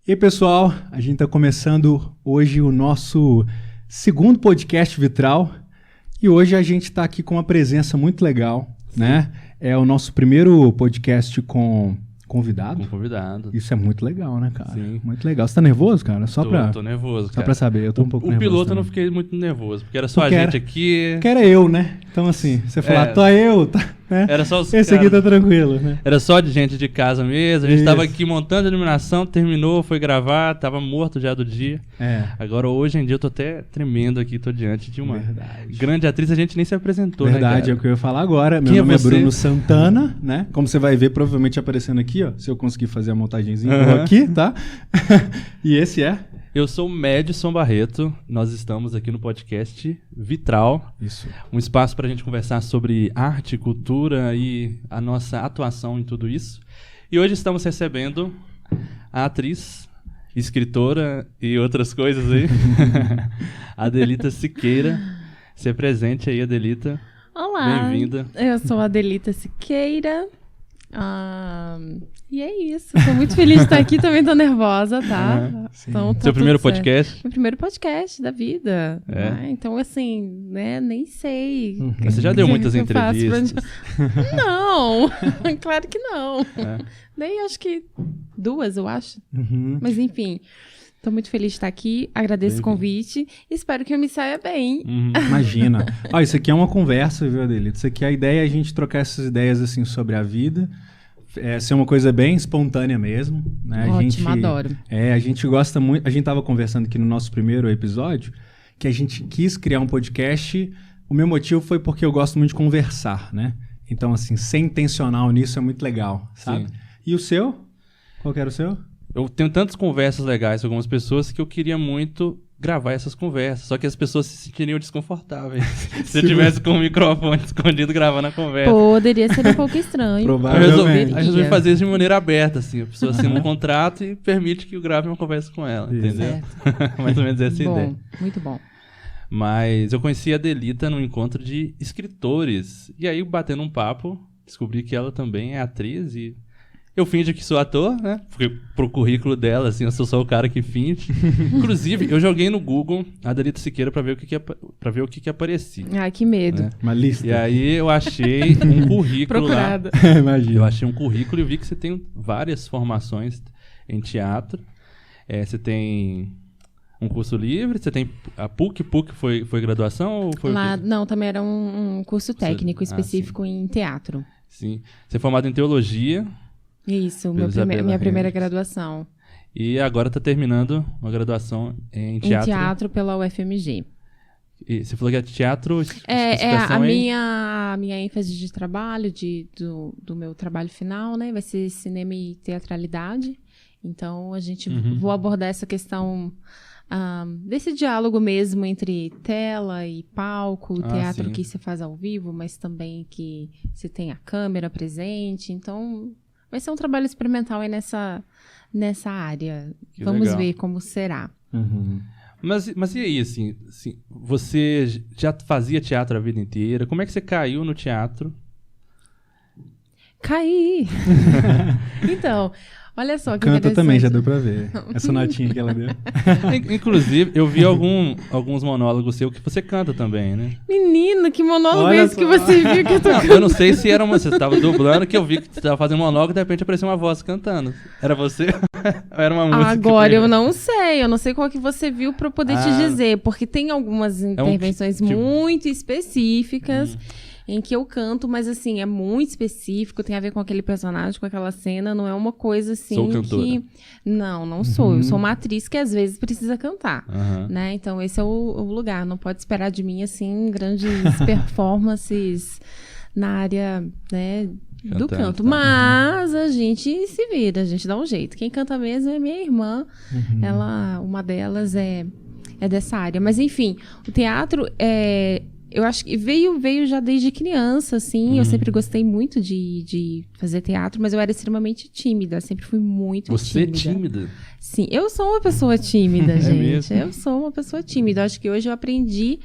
E aí, pessoal, a gente está começando hoje o nosso segundo podcast Vitral e hoje a gente está aqui com uma presença muito legal, né? É o nosso primeiro podcast com convidado. Com convidado. Isso é muito legal, né, cara? Sim. Muito legal. Você tá nervoso, cara? Tô nervoso, cara. Só pra saber, eu tô um pouco nervoso. O piloto também. eu não fiquei muito nervoso, porque era só a gente aqui. Porque era eu, né? Então, assim, você falar, tô eu, tá, né? Era só os Esse caras. aqui tá tranquilo, né? Era só de gente de casa mesmo. A gente tava Isso. aqui montando a iluminação, terminou, foi gravar, tava morto já do dia. É. Agora, hoje em dia, eu tô até tremendo aqui, tô diante de uma Verdade. grande atriz. A gente nem se apresentou, Verdade, né, é o que eu ia falar agora. Meu Quem é nome é você? Bruno Santana, né? Como você vai ver, provavelmente aparecendo aqui, ó. Se eu conseguir fazer a montagenzinha, eu Aham. vou aqui, tá? E esse é? Eu sou o Madison Barreto. Nós estamos aqui no podcast Vitral. Isso. Um espaço para a gente conversar sobre arte, cultura e a nossa atuação em tudo isso. E hoje estamos recebendo a atriz, escritora e outras coisas aí, Adelita Siqueira. Se presente aí, Adelita. Olá, Bem-vinda. eu sou a Adelita Siqueira. E é isso, tô muito feliz de estar aqui, também tô nervosa, tá? Sim. Então, tá Seu primeiro tudo certo. podcast? Meu primeiro podcast da vida. É. Né? Então, assim, né, nem sei. Mas você já deu o que muitas eu faço pra entrevistas. Não, claro que não. É. Nem acho que 2, eu acho. Uhum. Mas enfim, tô muito feliz de estar aqui, agradeço o convite, espero que eu me saia bem. Uhum. Imagina. Ó, isso aqui é uma conversa, viu, Adelita? Isso aqui, a ideia é a gente trocar essas ideias, assim, sobre a vida. Ser uma coisa bem espontânea mesmo, né? Ótimo, adoro. A gente gosta muito. A gente estava conversando aqui no nosso primeiro episódio que a gente quis criar um podcast. O meu motivo foi porque eu gosto muito de conversar, né? Então, assim, ser intencional nisso é muito legal, sabe? Sim. E o seu? Qual que era o seu? Eu tenho tantas conversas legais com algumas pessoas que eu queria muito gravar essas conversas, só que as pessoas se sentiriam desconfortáveis se eu tivesse com o microfone escondido gravando a conversa. Poderia ser um pouco estranho. Eu Provavelmente. resolvi fazer isso de maneira aberta, assim. A pessoa assina um contrato e permite que eu grave uma conversa com ela, Isso. entendeu? Mais ou menos essa é a ideia. Bom, muito bom. Mas eu conheci a Adelita num encontro de escritores. E aí, batendo um papo, descobri que ela também é atriz e eu finjo que sou ator, né? Porque pro currículo dela, assim, eu sou só o cara que finge. Inclusive, eu joguei no Google a Adelita Siqueira pra ver o que aparecia. Ai, que medo. né? Uma lista. E aí eu achei um currículo lá. Procurada. Imagina. Eu achei um currículo e vi que você tem várias formações em teatro. Você tem um curso livre, você tem a PUC. PUC foi graduação ou foi Lá, o quê? não, também era um curso técnico específico em teatro. Sim. Você é formado em teologia Isso, Pela Isabela minha primeira Henriques. graduação. e agora está terminando uma graduação em teatro. Em teatro pela UFMG. E você falou que é teatro, A especificação em... minha ênfase de trabalho, do meu trabalho final, né? Vai ser cinema e teatralidade. Então, a gente vou abordar essa questão desse diálogo mesmo entre tela e palco, teatro sim. que se faz ao vivo, mas também que se tem a câmera presente. Então, vai ser um trabalho experimental aí nessa área. Que Vamos legal. ver como será. Uhum. Mas e aí, assim, você já fazia teatro a vida inteira? Como é que você caiu no teatro? Caí! Então, olha só que Canta interessante. também, já deu pra ver. Essa notinha que ela deu. Inclusive, eu vi alguns monólogos seus que você canta também, né? Menino, que monólogo Olha é esse que só. você viu que eu tô Não, cantando? eu não sei se era você estava dublando, que eu vi que você estava fazendo monólogo e de repente apareceu uma voz cantando. Era você? Ou era uma música? Agora que foi- eu não sei qual que você viu pra eu poder te dizer, porque tem algumas intervenções tipo- muito específicas em que eu canto, mas assim, é muito específico, tem a ver com aquele personagem, com aquela cena, não é uma coisa assim Sou cantora. que... Não sou, eu sou uma atriz que às vezes precisa cantar, Aham. né? Então esse é o lugar, não pode esperar de mim, assim, grandes performances na área, né, do Cantando, canto. tá. Mas a gente se vira, a gente dá um jeito. Quem canta mesmo é minha irmã. Uma delas é dessa área. Mas enfim, o teatro eu acho que veio já desde criança, assim. Eu sempre gostei muito de fazer teatro, mas eu era extremamente tímida. Sempre fui muito Você é tímida. tímida? Sim, eu sou uma pessoa tímida, gente. mesmo? Eu sou uma pessoa tímida. Eu acho que hoje eu aprendi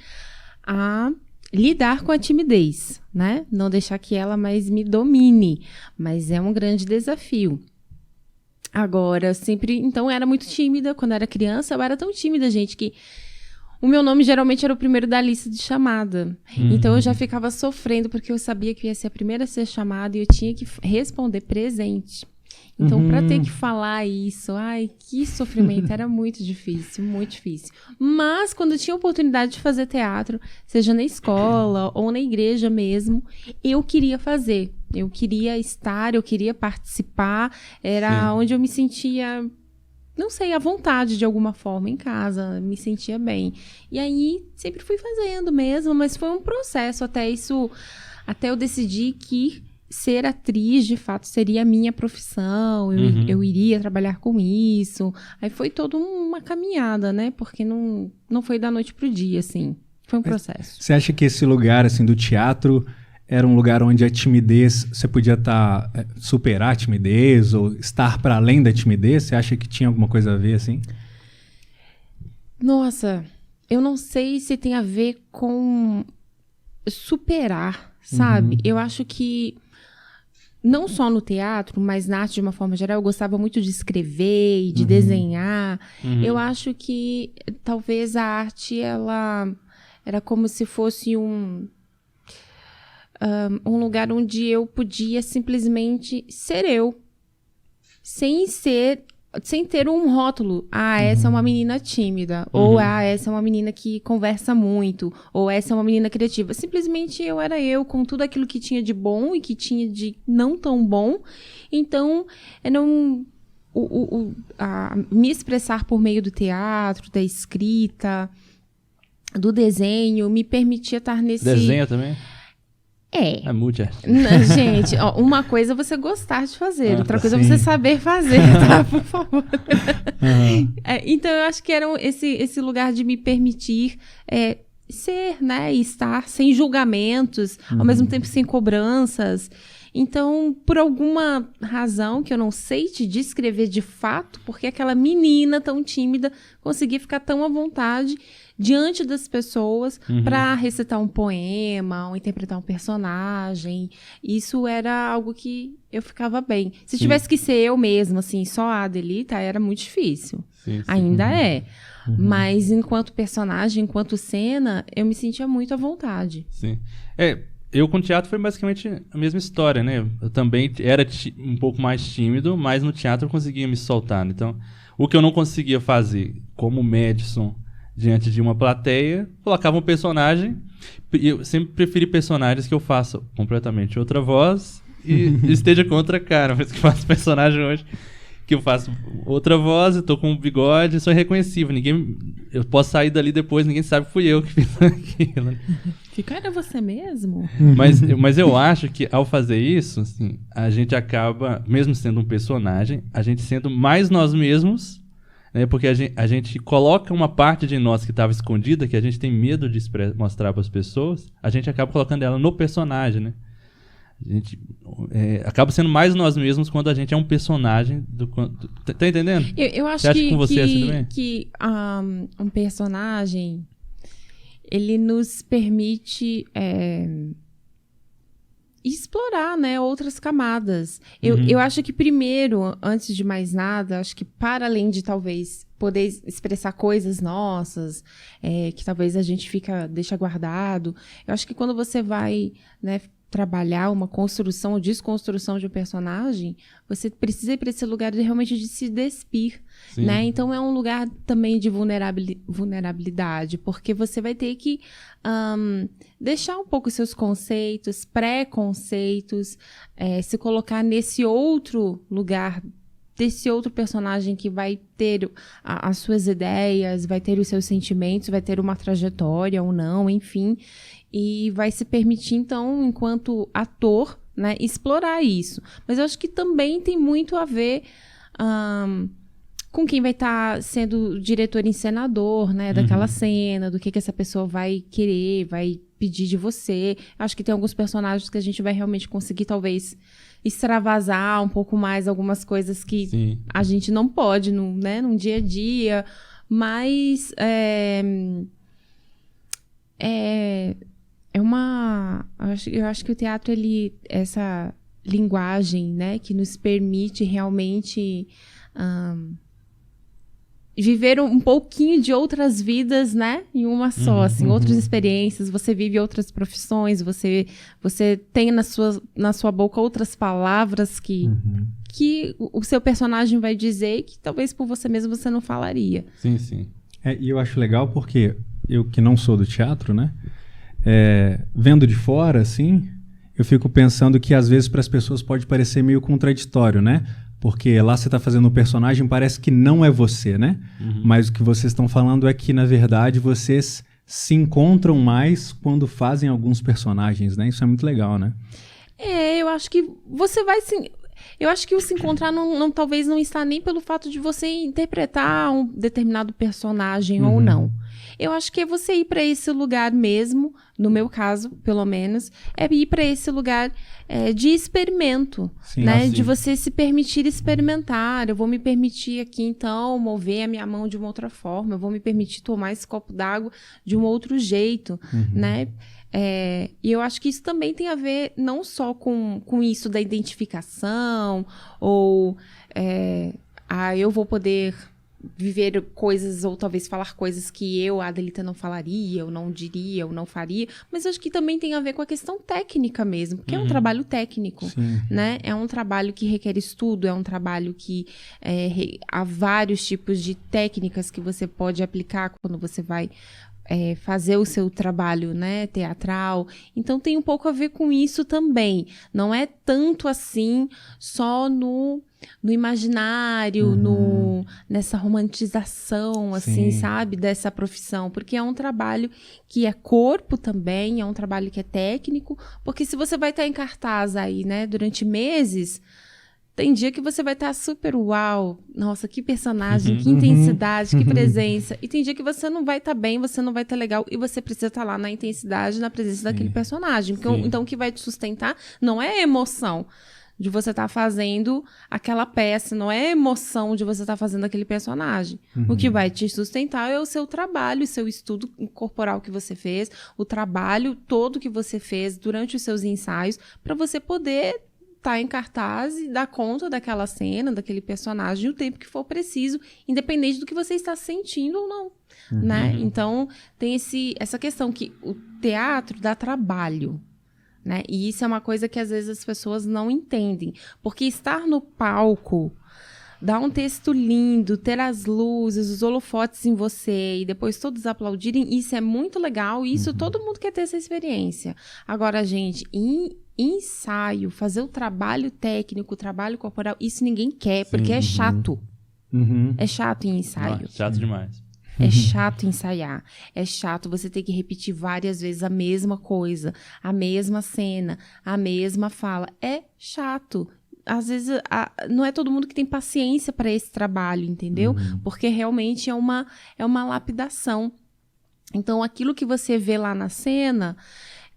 a lidar com a timidez, né? Não deixar que ela mais me domine. Mas é um grande desafio. Agora, sempre... Então, eu era muito tímida. Quando eu era criança, eu era tão tímida, gente, que o meu nome geralmente era o primeiro da lista de chamada. Então, eu já ficava sofrendo, porque eu sabia que eu ia ser a primeira a ser chamada e eu tinha que responder presente. Então, para ter que falar isso, ai, que sofrimento, era muito difícil, muito difícil. Mas, quando eu tinha a oportunidade de fazer teatro, seja na escola ou na igreja mesmo, eu queria fazer. Eu queria estar, eu queria participar. Era onde eu me sentia, não sei, à vontade de alguma forma em casa, me sentia bem. E aí, sempre fui fazendo mesmo, mas foi um processo até eu decidir que ser atriz, de fato, seria a minha profissão, eu iria trabalhar com isso. Aí foi toda uma caminhada, né? Porque não foi da noite pro dia, assim. Foi um processo. Você acha que esse lugar, assim, do teatro era um lugar onde a timidez, você podia superar a timidez ou estar para além da timidez? Você acha que tinha alguma coisa a ver, assim? Nossa, eu não sei se tem a ver com superar, sabe? Eu acho que não só no teatro, mas na arte de uma forma geral, eu gostava muito de escrever e de desenhar. Eu acho que talvez a arte, ela era como se fosse um lugar onde eu podia simplesmente ser eu, sem ter um rótulo. Essa é uma menina tímida. Ou, essa é uma menina que conversa muito. Ou, essa é uma menina criativa. Simplesmente eu era eu, com tudo aquilo que tinha de bom e que tinha de não tão bom. Então, me expressar por meio do teatro, da escrita, do desenho, me permitia estar nesse... Desenha também? É multi-arte. Gente, ó, uma coisa é você gostar de fazer, outra coisa sim. é você saber fazer, tá? Por favor. Então, eu acho que era esse lugar de me permitir ser, né? E estar sem julgamentos, ao mesmo tempo sem cobranças. Então, por alguma razão que eu não sei te descrever de fato, porque aquela menina tão tímida conseguia ficar tão à vontade diante das pessoas para recitar um poema, ou interpretar um personagem. Isso era algo que eu ficava bem. Se tivesse que ser eu mesma, assim, só a Adelita, era muito difícil. Sim. Ainda é. Mas enquanto personagem, enquanto cena, eu me sentia muito à vontade. Sim. Eu com teatro foi basicamente a mesma história, né? Eu também era um pouco mais tímido, mas no teatro eu conseguia me soltar. Então, o que eu não conseguia fazer como Madison diante de uma plateia, colocava um personagem. E eu sempre preferi personagens que eu faça completamente outra voz e esteja com outra cara. Por isso que eu faço personagem hoje, que eu faço outra voz, eu tô com um bigode, sou irreconhecível. Eu posso sair dali depois, ninguém sabe que fui eu que fiz aquilo. Era você mesmo? Mas eu acho que ao fazer isso, assim, a gente acaba, mesmo sendo um personagem, a gente sendo mais nós mesmos, né? Porque a gente coloca uma parte de nós que estava escondida, que a gente tem medo de mostrar para as pessoas, a gente acaba colocando ela no personagem, né? A gente acaba sendo mais nós mesmos quando a gente é um personagem. Tá entendendo? Eu acho você acha com você assim também? Que um personagem, ele nos permite explorar, né, outras camadas. Eu acho que primeiro, antes de mais nada, acho que para além de talvez poder expressar coisas nossas, que talvez a gente deixa guardado, eu acho que quando você vai, né, trabalhar uma construção ou desconstrução de um personagem, você precisa ir para esse lugar realmente de se despir, né? Então é um lugar também de vulnerabilidade, porque você vai ter que deixar um pouco seus conceitos, preconceitos, se colocar nesse outro lugar, desse outro personagem que vai ter as suas ideias, vai ter os seus sentimentos, vai ter uma trajetória ou não, enfim, e vai se permitir, então, enquanto ator, né, explorar isso. Mas eu acho que também tem muito a ver com quem vai estar sendo diretor encenador, né, daquela cena, do que essa pessoa vai querer, vai pedir de você. Acho que tem alguns personagens que a gente vai realmente conseguir, talvez, extravasar um pouco mais algumas coisas que a gente não pode num dia a dia, mas eu acho que o teatro, essa linguagem, né, que nos permite realmente viver um pouquinho de outras vidas, né? Em uma só, assim, outras experiências. Você vive outras profissões, você tem na sua boca outras palavras que o seu personagem vai dizer que talvez por você mesmo você não falaria. Sim, sim. E eu acho legal porque eu que não sou do teatro, né? Vendo de fora, assim, eu fico pensando que às vezes para as pessoas pode parecer meio contraditório, né? Porque lá você está fazendo um personagem, parece que não é você, né? Mas o que vocês estão falando é que, na verdade, vocês se encontram mais quando fazem alguns personagens, né? Isso é muito legal, né? Eu acho que você vai se... Eu acho que o se encontrar talvez não está nem pelo fato de você interpretar um determinado personagem ou não. Eu acho que é você ir para esse lugar mesmo, no meu caso, pelo menos, é ir para esse lugar de experimento, Sim, né? assim. De você se permitir experimentar. Eu vou me permitir aqui, então, mover a minha mão de uma outra forma. Eu vou me permitir tomar esse copo d'água de um outro jeito, né? E eu acho que isso também tem a ver não só com isso da identificação ou eu vou poder viver coisas ou talvez falar coisas que eu, a Adelita, não falaria, eu não diria, eu não faria, mas acho que também tem a ver com a questão técnica mesmo, porque é um trabalho técnico, né? É um trabalho que requer estudo, é um trabalho que há vários tipos de técnicas que você pode aplicar quando você vai fazer o seu trabalho, né, teatral. Então tem um pouco a ver com isso também. Não é tanto assim só no imaginário, nessa romantização, assim, sabe, dessa profissão. Porque é um trabalho que é corpo também, é um trabalho que é técnico. Porque se você vai estar em cartaz aí, né, durante meses... Tem dia que você vai estar super uau, nossa, que personagem, que intensidade, que presença. E tem dia que você não vai estar bem, você não vai estar legal e você precisa estar lá na intensidade, na presença daquele personagem. Então, o que vai te sustentar não é a emoção de você estar fazendo aquela peça, não é a emoção de você estar fazendo aquele personagem. O que vai te sustentar é o seu trabalho, o seu estudo corporal que você fez, o trabalho todo que você fez durante os seus ensaios, para você poder... tá em cartaz e dar conta daquela cena, daquele personagem, o tempo que for preciso, independente do que você está sentindo ou não, né? Então, tem essa questão que o teatro dá trabalho, né? E isso é uma coisa que às vezes as pessoas não entendem, porque estar no palco, dar um texto lindo, ter as luzes, os holofotes em você e depois todos aplaudirem, isso é muito legal e isso todo mundo quer ter essa experiência. Agora, gente, ensaio, fazer o trabalho técnico, o trabalho corporal, isso ninguém quer, porque é chato. É chato em ensaio. Chato demais. É chato ensaiar. É chato você ter que repetir várias vezes a mesma coisa, a mesma cena, a mesma fala. É chato. Às vezes, não é todo mundo que tem paciência para esse trabalho, entendeu? Porque realmente é uma lapidação. Então, aquilo que você vê lá na cena...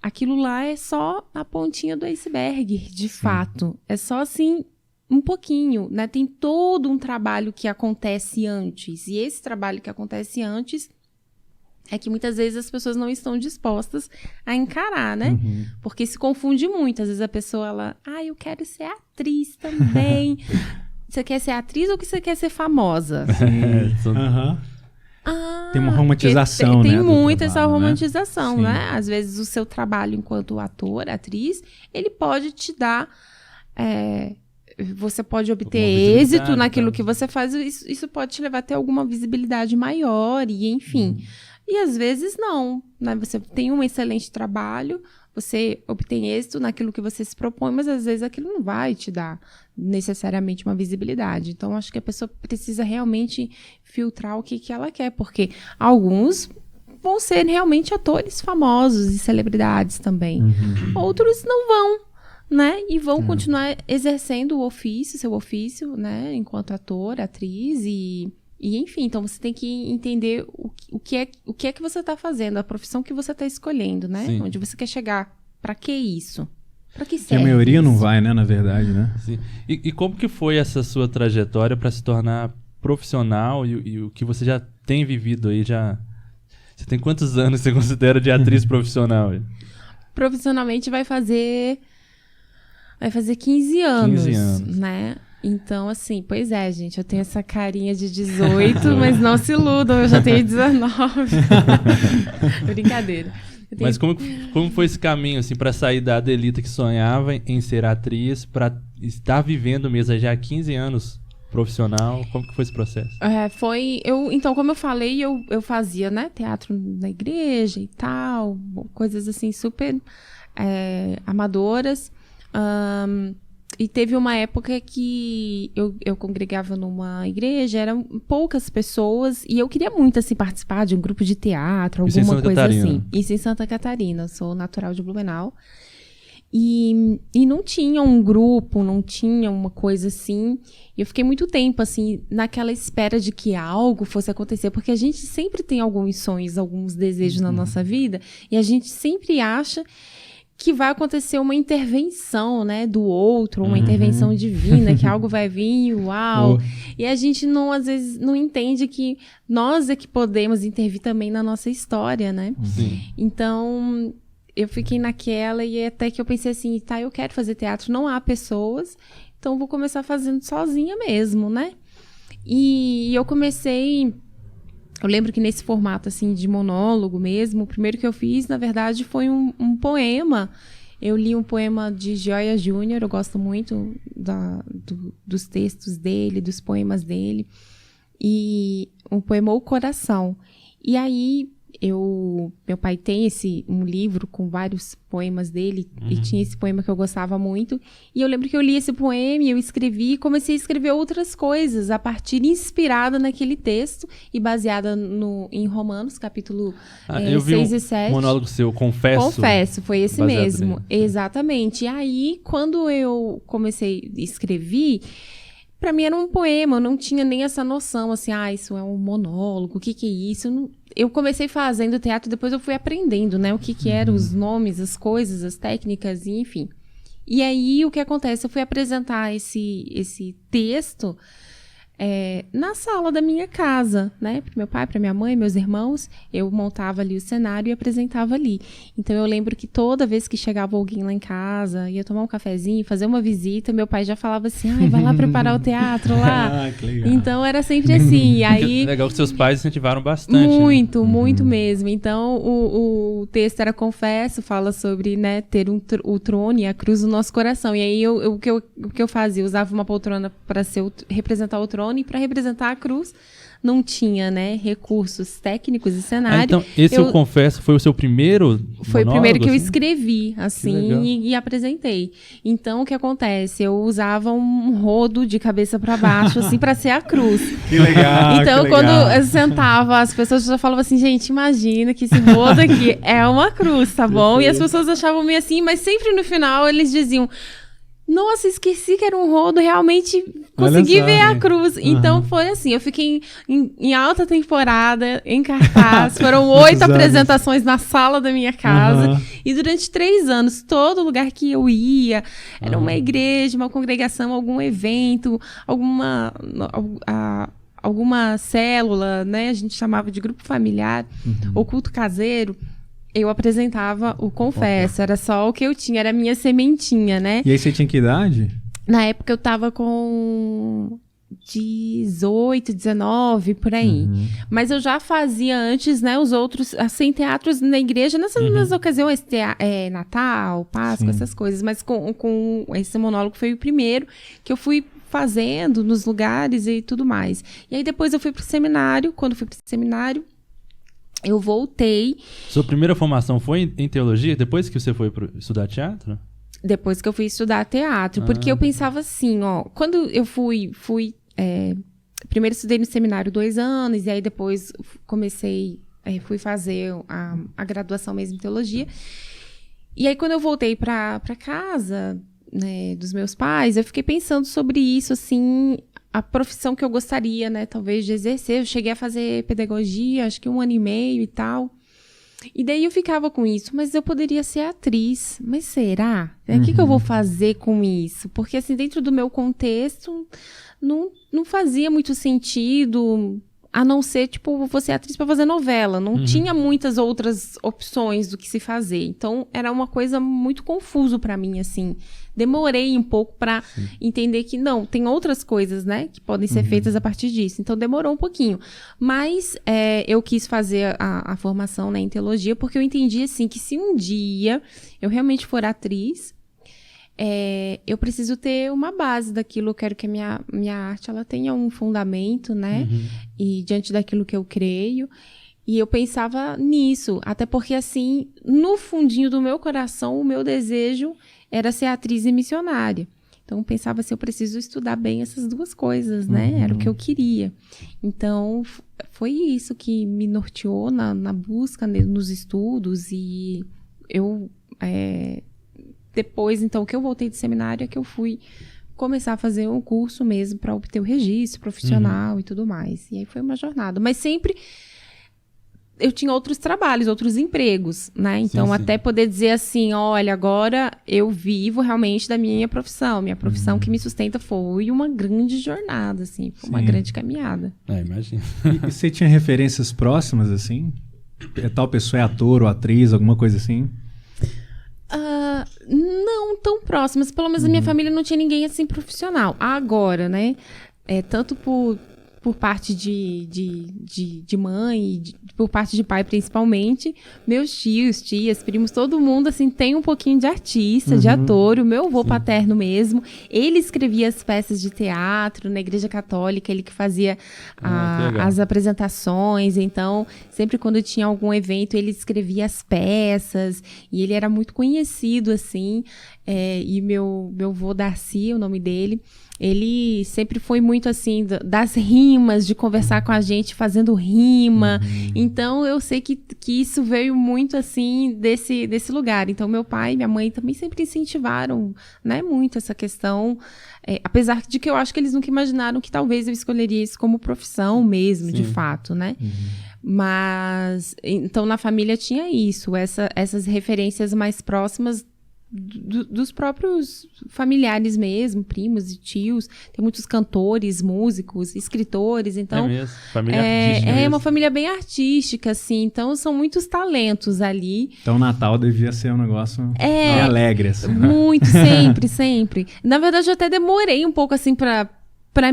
Aquilo lá é só a pontinha do iceberg, de fato. É só, assim, um pouquinho, né? Tem todo um trabalho que acontece antes. E esse trabalho que acontece antes é que muitas vezes as pessoas não estão dispostas a encarar, né? Porque se confunde muito. Às vezes a pessoa, eu quero ser atriz também. Você quer ser atriz ou você quer ser famosa? Tem uma romantização, tem né? muito essa romantização, né? né? Às vezes o seu trabalho enquanto ator, atriz, ele pode te dar... você pode obter êxito naquilo que você faz, isso pode te levar a ter alguma visibilidade maior, e enfim. E às vezes não, né? Você tem um excelente trabalho, você obtém êxito naquilo que você se propõe, mas às vezes aquilo não vai te dar necessariamente uma visibilidade. Então, acho que a pessoa precisa realmente filtrar o que ela quer, porque alguns vão ser realmente atores famosos e celebridades também. Outros não vão, né? E vão continuar exercendo seu ofício, né? Enquanto ator, atriz e enfim, então você tem que entender o que é que você está fazendo, a profissão que você está escolhendo, né? Sim. Onde você quer chegar. Para que isso? Para que serve? Que a maioria isso? não vai, né? Na verdade, né? Sim. E como que foi essa sua trajetória para se tornar profissional e o que você já tem vivido aí? Você tem quantos anos você considera de atriz profissional? Profissionalmente vai fazer 15 anos, 15 anos. né? Então, assim, pois é, gente, eu tenho essa carinha de 18, mas não se iludam, eu já tenho 19. Brincadeira. Mas como foi esse caminho, assim, pra sair da Adelita que sonhava em ser atriz, pra estar vivendo mesmo já há 15 anos profissional? Como que foi esse processo? Então, como eu falei, eu fazia, né, teatro na igreja e tal, coisas assim super amadoras. E teve uma época que eu congregava numa igreja, eram poucas pessoas, e eu queria muito, assim, participar de um grupo de teatro, alguma coisa assim. Isso em Santa Catarina, eu sou natural de Blumenau. E não tinha um grupo, não tinha uma coisa assim. E eu fiquei muito tempo, assim, naquela espera de que algo fosse acontecer, porque a gente sempre tem alguns sonhos, alguns desejos na nossa vida, e a gente sempre acha que vai acontecer uma intervenção, né, do outro, uma intervenção divina, que algo vai vir, uau. E a gente às vezes não entende que nós é que podemos intervir também na nossa história, né? Sim. Então, eu fiquei naquela e até que eu pensei assim, tá, eu quero fazer teatro, não há pessoas, então vou começar fazendo sozinha mesmo, né? E eu comecei... Eu lembro que nesse formato, assim, de monólogo mesmo, o primeiro que eu fiz, na verdade, foi um poema. Eu li um poema de Gioia Júnior, eu gosto muito dos textos dele, dos poemas dele. E um poema O Coração. E aí, meu pai tem um livro com vários poemas dele, e tinha esse poema que eu gostava muito, e eu lembro que eu li esse poema, e eu escrevi, e comecei a escrever outras coisas, inspirada naquele texto, e baseada em Romanos, capítulo 6 e 7. Monólogo seu, Confesso. Foi esse mesmo, exatamente. E aí, quando eu comecei a escrever, pra mim era um poema, eu não tinha nem essa noção, assim, isso é um monólogo, o que é isso? Eu comecei fazendo teatro, depois eu fui aprendendo, né, o que eram os nomes, as coisas, as técnicas, e enfim. E aí, o que acontece? Eu fui apresentar esse texto na sala da minha casa, né? Para meu pai, para minha mãe, meus irmãos, eu montava ali o cenário e apresentava ali. Então, eu lembro que toda vez que chegava alguém lá em casa, ia tomar um cafezinho, fazer uma visita, meu pai já falava assim, vai lá preparar o teatro lá. Que legal. Então, era sempre assim. E aí, legal que seus pais incentivaram bastante. muito, muito mesmo. Então, o texto era Confesso, fala sobre, né, ter o trono e a cruz no nosso coração. E aí, o que eu fazia? Eu usava uma poltrona para representar o trono, e para representar a cruz não tinha, né, recursos técnicos e cenário. Então, eu confesso, foi o seu primeiro Foi monólogo, o primeiro que eu assim? escrevi, assim, e apresentei. Então, o que acontece? Eu usava um rodo de cabeça para baixo, assim, para ser a cruz. Que legal. Então, quando eu sentava, as pessoas já falavam assim, gente, imagina que esse rodo aqui é uma cruz, tá bom? E as pessoas achavam meio assim, mas sempre no final eles diziam... Nossa, esqueci que era um rodo, realmente consegui ver a cruz. Então foi assim, eu fiquei em alta temporada, em cartaz, foram 8 apresentações na sala da minha casa, e durante 3 anos, todo lugar que eu ia, era uma igreja, uma congregação, algum evento, alguma célula, né, a gente chamava de grupo familiar, ou culto caseiro. Eu apresentava o Confesso, era só o que eu tinha, era a minha sementinha, né? E aí você tinha que idade? Na época eu tava com 18, 19, por aí. Mas eu já fazia antes, né, os outros, assim, teatros na igreja, nessas ocasiões, Natal, Páscoa, essas coisas. Mas com esse monólogo foi o primeiro que eu fui fazendo nos lugares e tudo mais. E aí depois eu fui pro seminário, quando fui pro seminário, eu voltei. Sua primeira formação foi em teologia, depois que você foi estudar teatro? Depois que eu fui estudar teatro. Porque eu pensava assim, quando eu fui primeiro estudei no seminário 2 anos, e aí depois fui fazer a graduação mesmo em teologia. E aí quando eu voltei pra casa, né, dos meus pais, eu fiquei pensando sobre isso, assim... A profissão que eu gostaria, né, talvez, de exercer. Eu cheguei a fazer pedagogia, acho que 1 ano e meio e tal. E daí eu ficava com isso, mas eu poderia ser atriz. Mas será? O que eu vou fazer com isso? Porque, assim, dentro do meu contexto, não fazia muito sentido a não ser, tipo, você é atriz para fazer novela. Não tinha muitas outras opções do que se fazer. Então, era uma coisa muito confuso para mim, assim. Demorei um pouco para entender que, não, tem outras coisas, né, que podem ser feitas a partir disso. Então, demorou um pouquinho. Mas eu quis fazer a formação, né, em teologia, porque eu entendi, assim, que se um dia eu realmente for atriz, eu preciso ter uma base daquilo. Eu quero que a minha arte ela tenha um fundamento, né? E diante daquilo que eu creio. E eu pensava nisso. Até porque, assim, no fundinho do meu coração, o meu desejo era ser atriz e missionária. Então, eu pensava assim, eu preciso estudar bem essas duas coisas, né? Era o que eu queria. Então, foi isso que me norteou na busca, nos estudos. E eu... Depois, então, que eu voltei de seminário é que eu fui começar a fazer um curso mesmo para obter o registro profissional e tudo mais. E aí foi uma jornada. Mas sempre eu tinha outros trabalhos, outros empregos, né? Então, até poder dizer assim, olha, agora eu vivo realmente da minha profissão. Minha profissão que me sustenta foi uma grande jornada, assim. Foi uma grande caminhada. Imagina. E você tinha referências próximas, assim? Tal pessoa é ator ou atriz, alguma coisa assim? Não tão próximas, pelo menos a minha família não tinha ninguém assim profissional. Agora, né, tanto por parte de mãe, por parte de pai principalmente, meus tios, tias, primos, todo mundo assim tem um pouquinho de artista, de ator. O meu avô paterno mesmo, ele escrevia as peças de teatro na Igreja Católica, ele que fazia as apresentações. Então, sempre quando tinha algum evento, ele escrevia as peças, e ele era muito conhecido, assim. E meu avô Darcy, o nome dele, ele sempre foi muito assim, das rimas, de conversar com a gente fazendo rima. Então, eu sei que isso veio muito assim desse lugar. Então, meu pai e minha mãe também sempre incentivaram, né, muito essa questão. Apesar de que eu acho que eles nunca imaginaram que talvez eu escolheria isso como profissão mesmo, de fato, né? Mas, então, na família tinha isso, essas referências mais próximas dos próprios familiares mesmo, primos e tios. Tem muitos cantores, músicos, escritores, então... É mesmo, família artística mesmo. Uma família bem artística, assim, então são muitos talentos ali. Então o Natal devia ser um negócio bem alegre, assim, né? Muito, sempre. Na verdade, eu até demorei um pouco, assim, pra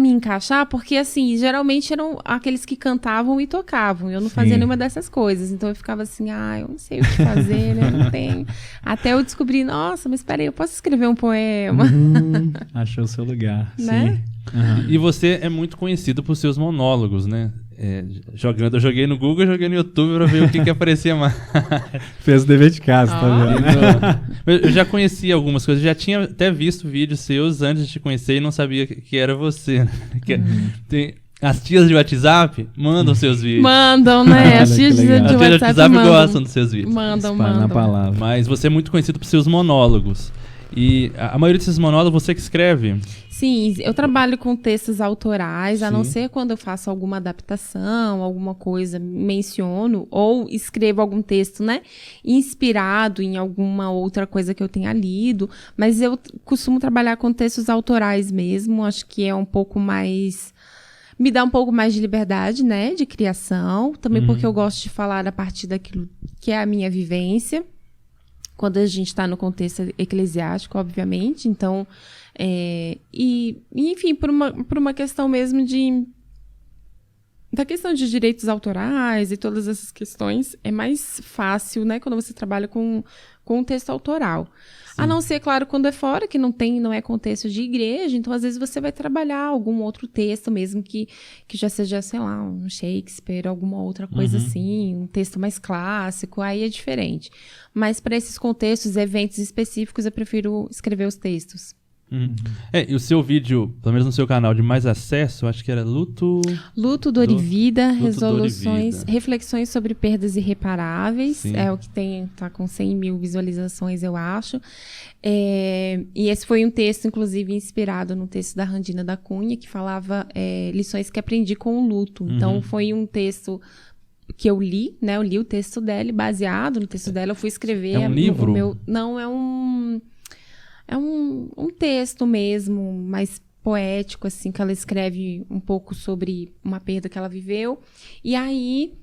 me encaixar, porque, assim, geralmente eram aqueles que cantavam e tocavam. Eu não fazia nenhuma dessas coisas. Então, eu ficava assim, eu não sei o que fazer, né? Não tenho. Até eu descobri, nossa, mas peraí, eu posso escrever um poema. Achou o seu lugar, né? E você é muito conhecido por seus monólogos, né? Eu joguei no Google, joguei no YouTube pra ver o que aparecia mais. Fez o dever de casa, tá vendo? Eu já conhecia algumas coisas, já tinha até visto vídeos seus antes de te conhecer e não sabia que era você. Tem as tias de WhatsApp mandam seus vídeos. Mandam, né? As tias de WhatsApp gostam dos seus vídeos. Mandam. Na palavra. Mas você é muito conhecido por seus monólogos. E a maioria desses monólogos você que escreve? Sim, eu trabalho com textos autorais, a não ser quando eu faço alguma adaptação, alguma coisa, menciono, ou escrevo algum texto, né, inspirado em alguma outra coisa que eu tenha lido, mas eu costumo trabalhar com textos autorais mesmo, acho que é um pouco mais... Me dá um pouco mais de liberdade, né, de criação, também porque eu gosto de falar a partir daquilo que é a minha vivência, quando a gente está no contexto eclesiástico, obviamente. Então, enfim, por uma questão mesmo da questão de direitos autorais e todas essas questões, é mais fácil, né, quando você trabalha com um texto autoral. A não ser, claro, quando é fora, que não é contexto de igreja, então às vezes você vai trabalhar algum outro texto mesmo que já seja, sei lá, um Shakespeare, alguma outra coisa assim, um texto mais clássico, aí é diferente. Mas para esses contextos, eventos específicos, eu prefiro escrever os textos. E o seu vídeo, pelo menos no seu canal de mais acesso, acho que era Luto, Dor e Vida, reflexões sobre perdas irreparáveis. Sim. É o que tá com 100 mil visualizações, eu acho. E esse foi um texto, inclusive, inspirado no texto da Randina da Cunha, que falava lições que aprendi com o luto. Então, foi um texto que eu li, né? Eu li o texto dela e baseado no texto dela eu fui escrever... É um livro? Não, é um texto mesmo, mas poético, assim, que ela escreve um pouco sobre uma perda que ela viveu. E aí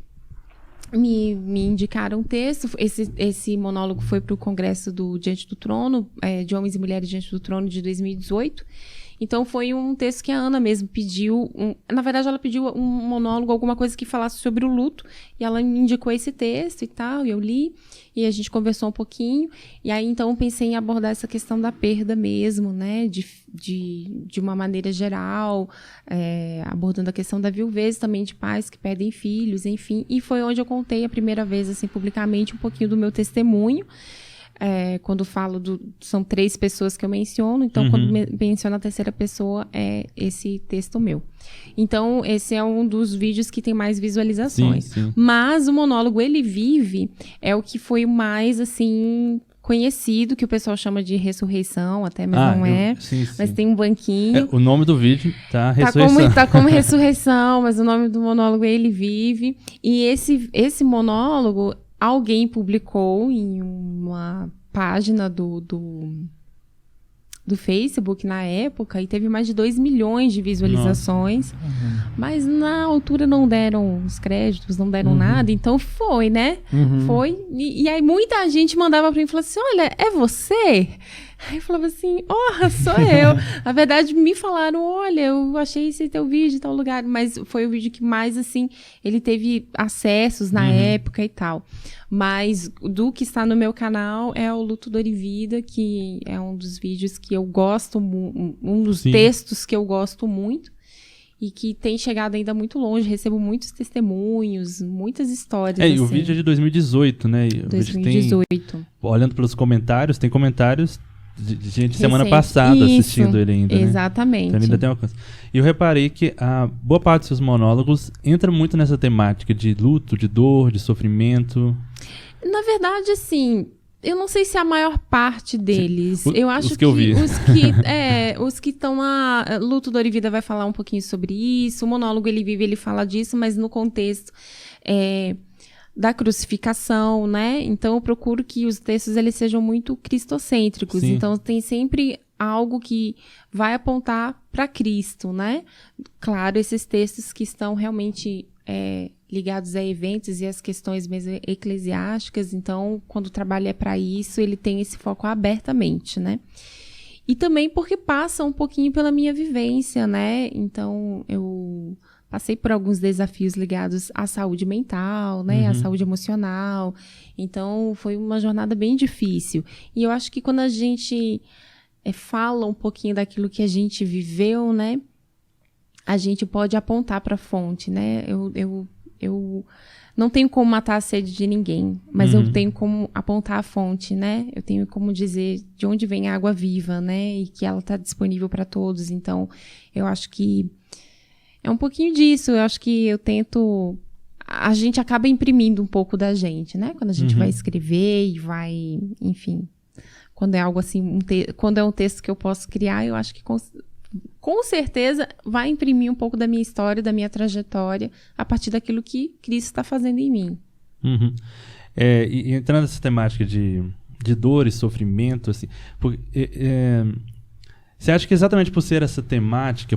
me indicaram um texto. Esse monólogo foi para o Congresso do Diante do Trono, de Homens e Mulheres Diante do Trono, de 2018. Então, foi um texto que a Ana mesmo pediu. Na verdade, ela pediu um monólogo, alguma coisa que falasse sobre o luto. E ela me indicou esse texto e tal, e eu li. E a gente conversou um pouquinho. E aí, então, eu pensei em abordar essa questão da perda mesmo, né? De uma maneira geral. Abordando a questão da viuvez também, de pais que perdem filhos, enfim. E foi onde eu contei a primeira vez, assim, publicamente, um pouquinho do meu testemunho. Quando falo são 3 pessoas que eu menciono, então quando menciono a terceira pessoa é esse texto meu. Então esse é um dos vídeos que tem mais visualizações. Sim. Mas o monólogo Ele Vive é o que foi mais assim conhecido, que o pessoal chama de ressurreição, até, mas não é. Sim. Mas tem um banquinho. O nome do vídeo tá ressurreição. Tá como ressurreição, mas o nome do monólogo é Ele Vive. E esse monólogo alguém publicou em uma página do Facebook na época e teve mais de 2 milhões de visualizações. Mas na altura não deram os créditos, não deram nada. Então foi, né? Foi. E aí muita gente mandava pra mim e falava assim, olha, é você? Aí eu falava assim, sou eu. Na verdade, me falaram, olha, eu achei esse teu vídeo em tal lugar. Mas foi o vídeo que mais, assim, ele teve acessos na época e tal. Mas do que está no meu canal é o Luto, Dor e Vida, que é um dos vídeos que eu gosto, um dos textos que eu gosto muito. E que tem chegado ainda muito longe, recebo muitos testemunhos, muitas histórias. E o vídeo é de 2018, né? 2018. Olhando pelos comentários, tem comentários de gente semana passada assistindo ele ainda, né? Exatamente. Então ele ainda tem alcance. E eu reparei que a boa parte dos seus monólogos entra muito nessa temática de luto, de dor, de sofrimento. Na verdade, assim, eu não sei se a maior parte deles. Eu acho os que eu vi. Os que estão lá. Luto, Dor e Vida vai falar um pouquinho sobre isso. O monólogo Ele Vive, ele fala disso, mas no contexto da crucificação, né? Então eu procuro que os textos eles sejam muito cristocêntricos. Sim. Então tem sempre algo que vai apontar para Cristo, né? Claro, esses textos que estão realmente ligados a eventos e as questões mesmo eclesiásticas. Então, quando o trabalho é para isso, ele tem esse foco abertamente, né? E também porque passa um pouquinho pela minha vivência, né? Então, eu passei por alguns desafios ligados à saúde mental, né? À saúde emocional. Então, foi uma jornada bem difícil. E eu acho que quando a gente fala um pouquinho daquilo que a gente viveu, né? A gente pode apontar para a fonte, né? Eu não tenho como matar a sede de ninguém, mas eu tenho como apontar a fonte, né? Eu tenho como dizer de onde vem a água viva, né? E que ela está disponível para todos. Então, eu acho que é um pouquinho disso. Eu acho que eu tento... A gente acaba imprimindo um pouco da gente, né? Quando a gente vai escrever e vai... Enfim, quando é algo assim... Quando é um texto que eu posso criar, eu acho que... Com certeza vai imprimir um pouco da minha história, da minha trajetória, a partir daquilo que Cristo está fazendo em mim. E entrando nessa temática de dor e sofrimento, assim, você acha que exatamente por ser essa temática,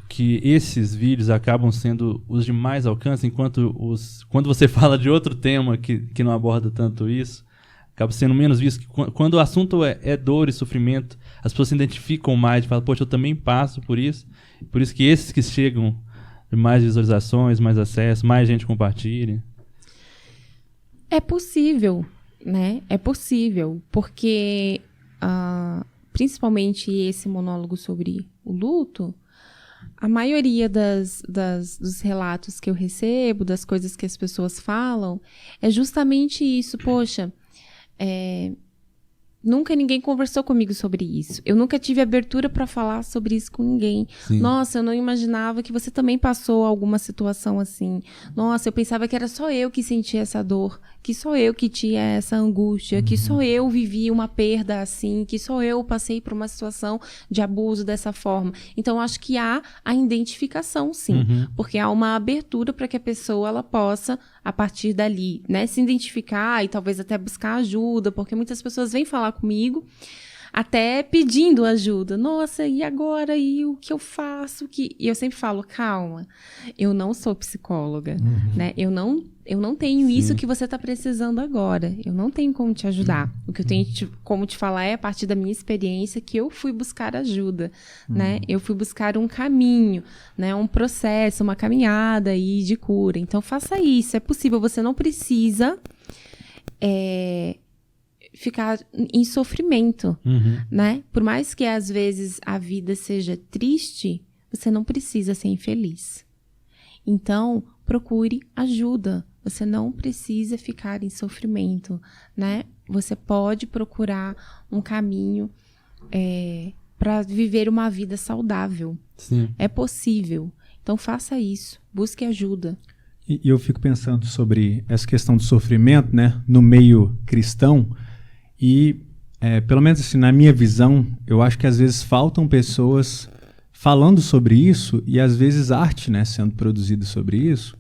que esses vídeos acabam sendo os de mais alcance, enquanto quando você fala de outro tema que não aborda tanto isso, acaba sendo menos visto? Quando o assunto é dor e sofrimento, as pessoas se identificam mais e falam, poxa, eu também passo por isso. Por isso que esses que chegam de mais visualizações, mais acesso, mais gente compartilha. É possível, né? É possível, porque principalmente esse monólogo sobre o luto, a maioria dos relatos que eu recebo, das coisas que as pessoas falam, é justamente isso. Poxa, nunca ninguém conversou comigo sobre isso. Eu nunca tive abertura para falar sobre isso com ninguém. Sim. Nossa, eu não imaginava que você também passou alguma situação assim. Nossa, eu pensava que era só eu que sentia essa dor, que só eu que tinha essa angústia, que só eu vivi uma perda assim, que só eu passei por uma situação de abuso dessa forma. Então, eu acho que há a identificação, sim. Porque há uma abertura para que a pessoa ela possa, a partir dali, né, se identificar e talvez até buscar ajuda, porque muitas pessoas vêm falar comigo, até pedindo ajuda. Nossa, e agora? E o que eu faço? E eu sempre falo, calma, eu não sou psicóloga, né? Eu não tenho isso que você está precisando agora. Eu não tenho como te ajudar. O que eu tenho como te falar é a partir da minha experiência que eu fui buscar ajuda, né? Eu fui buscar um caminho, né? Um processo, uma caminhada aí de cura. Então, faça isso. É possível. Você não precisa ficar em sofrimento, né? Por mais que às vezes a vida seja triste, você não precisa ser infeliz. Então, procure ajuda. Você não precisa ficar em sofrimento, né? Você pode procurar um caminho para viver uma vida saudável. Sim. É possível. Então, faça isso. Busque ajuda. E eu fico pensando sobre essa questão do sofrimento, né? No meio cristão. E, pelo menos assim, na minha visão, eu acho que às vezes faltam pessoas falando sobre isso e às vezes arte, né, sendo produzida sobre isso.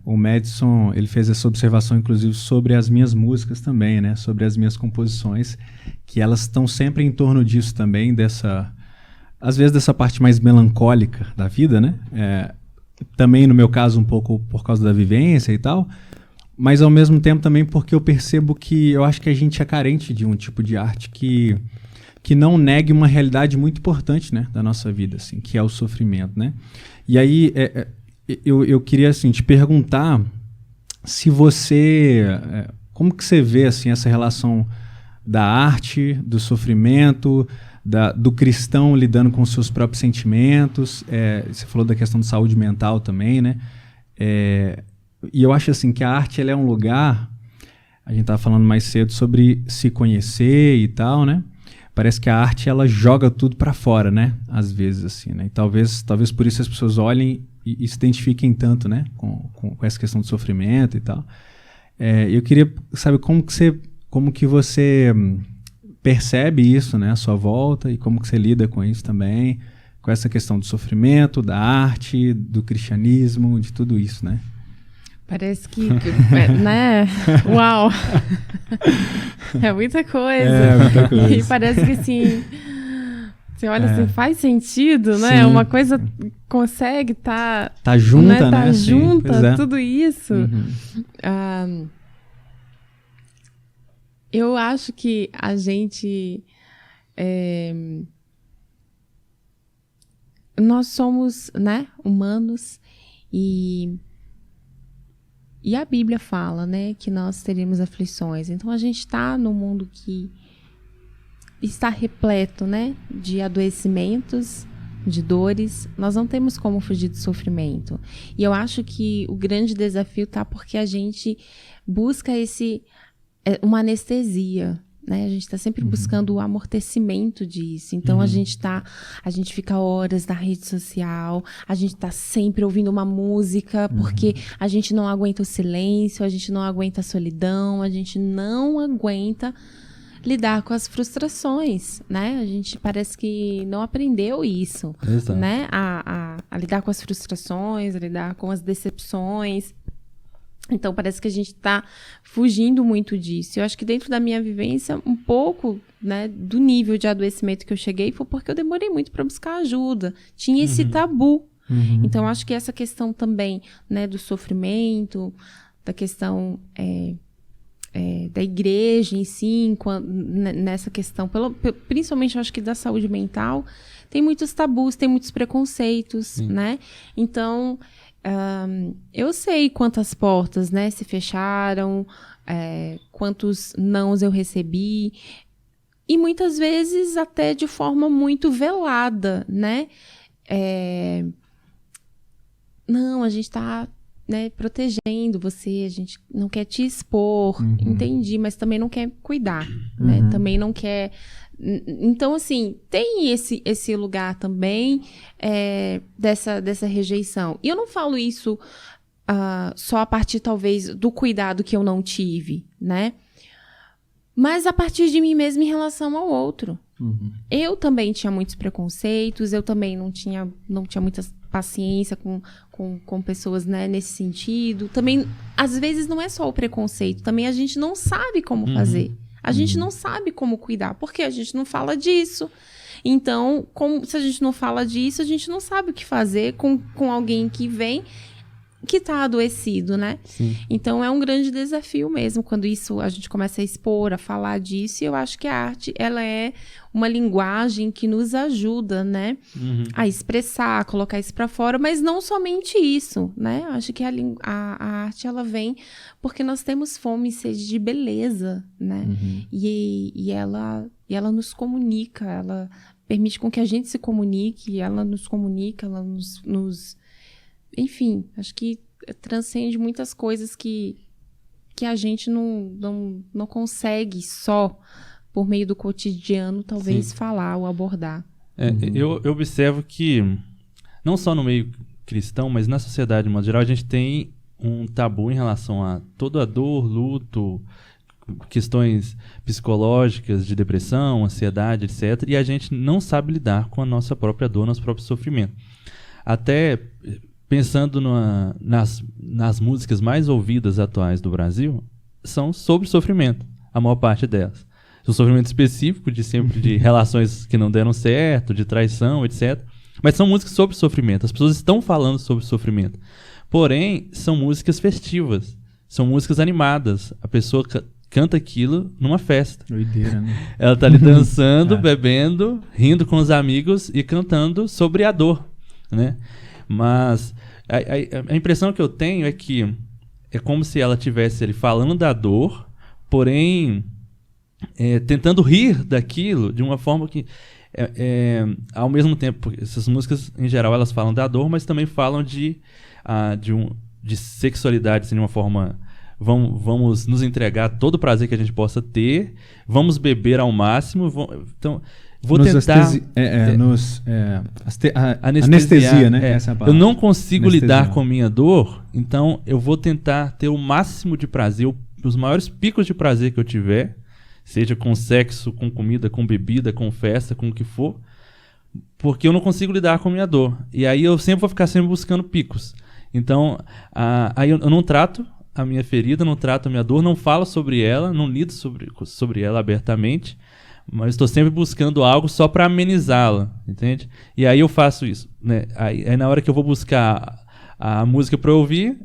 O Madison, ele fez essa observação, inclusive, sobre as minhas músicas também, né, sobre as minhas composições, que elas estão sempre em torno disso também, às vezes dessa parte mais melancólica da vida, né, também no meu caso um pouco por causa da vivência e tal, mas ao mesmo tempo também porque eu percebo que eu acho que a gente é carente de um tipo de arte que não negue uma realidade muito importante, né, da nossa vida, assim, que é o sofrimento, né? E aí eu queria assim, te perguntar se você... como que você vê assim, essa relação da arte, do sofrimento, do cristão lidando com os seus próprios sentimentos? Você falou da questão de saúde mental também, né? E eu acho assim, que a arte ela é um lugar... A gente estava falando mais cedo sobre se conhecer e tal, né? Parece que a arte ela joga tudo para fora, né? Às vezes, assim, né? E talvez por isso as pessoas olhem e se identifiquem tanto, né? Com essa questão do sofrimento e tal. Eu queria saber como que você percebe isso, né? À sua volta e como que você lida com isso também, com essa questão do sofrimento, da arte, do cristianismo, de tudo isso, né? Parece que né? Uau! É muita coisa. Muita coisa. E parece que assim, você olha assim, faz sentido, né? Sim. Uma coisa consegue tá junta, né? Tá junta, Sim, tudo isso. Eu acho que a gente... nós somos, né, humanos e a Bíblia fala, né, que nós teremos aflições. Então, a gente está num mundo que está repleto, né, de adoecimentos, de dores. Nós não temos como fugir do sofrimento. E eu acho que o grande desafio está porque a gente busca uma anestesia, né? A gente está sempre buscando o amortecimento disso. Então, a gente fica horas na rede social, a gente está sempre ouvindo uma música, porque a gente não aguenta o silêncio, a gente não aguenta a solidão, a gente não aguenta lidar com as frustrações, né? A gente parece que não aprendeu isso, né? A lidar com as frustrações, a lidar com as decepções. Então, parece que a gente está fugindo muito disso. Eu acho que dentro da minha vivência, um pouco, né, do nível de adoecimento que eu cheguei foi porque eu demorei muito para buscar ajuda. Tinha esse tabu. Então, eu acho que essa questão também, né, do sofrimento, da questão da igreja em si, nessa questão, principalmente eu acho que da saúde mental, tem muitos tabus, tem muitos preconceitos, né? Então... eu sei quantas portas, né, se fecharam, quantos nãos eu recebi, e muitas vezes até de forma muito velada, né? Não, a gente está, né, protegendo você, a gente não quer te expor, entendi, mas também não quer cuidar, né? Também não quer... Então, assim, tem esse lugar também dessa rejeição. E eu não falo isso só a partir, talvez, do cuidado que eu não tive, né? Mas a partir de mim mesma em relação ao outro. Eu também tinha muitos preconceitos, eu também não tinha muita paciência com pessoas, né, nesse sentido. Também, às vezes, não é só o preconceito, também a gente não sabe como fazer. A gente não sabe como cuidar, porque a gente não fala disso. Então, se a gente não fala disso, a gente não sabe o que fazer com alguém que vem que está adoecido, né? Sim. Então, é um grande desafio mesmo, quando isso a gente começa a expor, a falar disso, e eu acho que a arte, ela é uma linguagem que nos ajuda, né? A expressar, a colocar isso para fora, mas não somente isso, né? Eu acho que a arte, ela vem porque nós temos fome e sede de beleza, né? E ela nos comunica, ela permite com que a gente se comunique, ela nos comunica, ela nos enfim, acho que transcende muitas coisas que a gente não consegue só por meio do cotidiano, talvez, falar ou abordar. Eu observo que, não só no meio cristão, mas na sociedade, de modo geral, a gente tem um tabu em relação a toda a dor, luto, questões psicológicas de depressão, ansiedade, etc. E a gente não sabe lidar com a nossa própria dor, nosso próprio sofrimento. Até pensando nas músicas mais ouvidas atuais do Brasil, são sobre sofrimento, a maior parte delas. Um sofrimento específico, de relações que não deram certo, de traição, etc. Mas são músicas sobre sofrimento. As pessoas estão falando sobre sofrimento. Porém, são músicas festivas. São músicas animadas. A pessoa canta aquilo numa festa. Doideira, né? Ela está ali dançando, bebendo, rindo com os amigos e cantando sobre a dor, né? Mas a impressão que eu tenho é que é como se ela estivesse ali falando da dor, porém tentando rir daquilo de uma forma que, ao mesmo tempo, essas músicas, em geral, elas falam da dor, mas também falam de sexualidade, assim, de uma forma... Vamos nos entregar todo o prazer que a gente possa ter, vamos beber ao máximo, então... Vou tentar... Anestesia, né? Essa é a palavra. Eu não consigo Anestesia. lidar com a minha dor, então eu vou tentar ter o máximo de prazer, os maiores picos de prazer que eu tiver, seja com sexo, com comida, com bebida, com festa, com o que for, porque eu não consigo lidar com a minha dor. E aí eu sempre vou ficar buscando picos. Então, aí eu não trato a minha ferida, não trato a minha dor, não falo sobre ela, não lido sobre ela abertamente, mas estou sempre buscando algo só para amenizá-la, entende? E aí eu faço isso, né? Aí na hora que eu vou buscar a música para ouvir,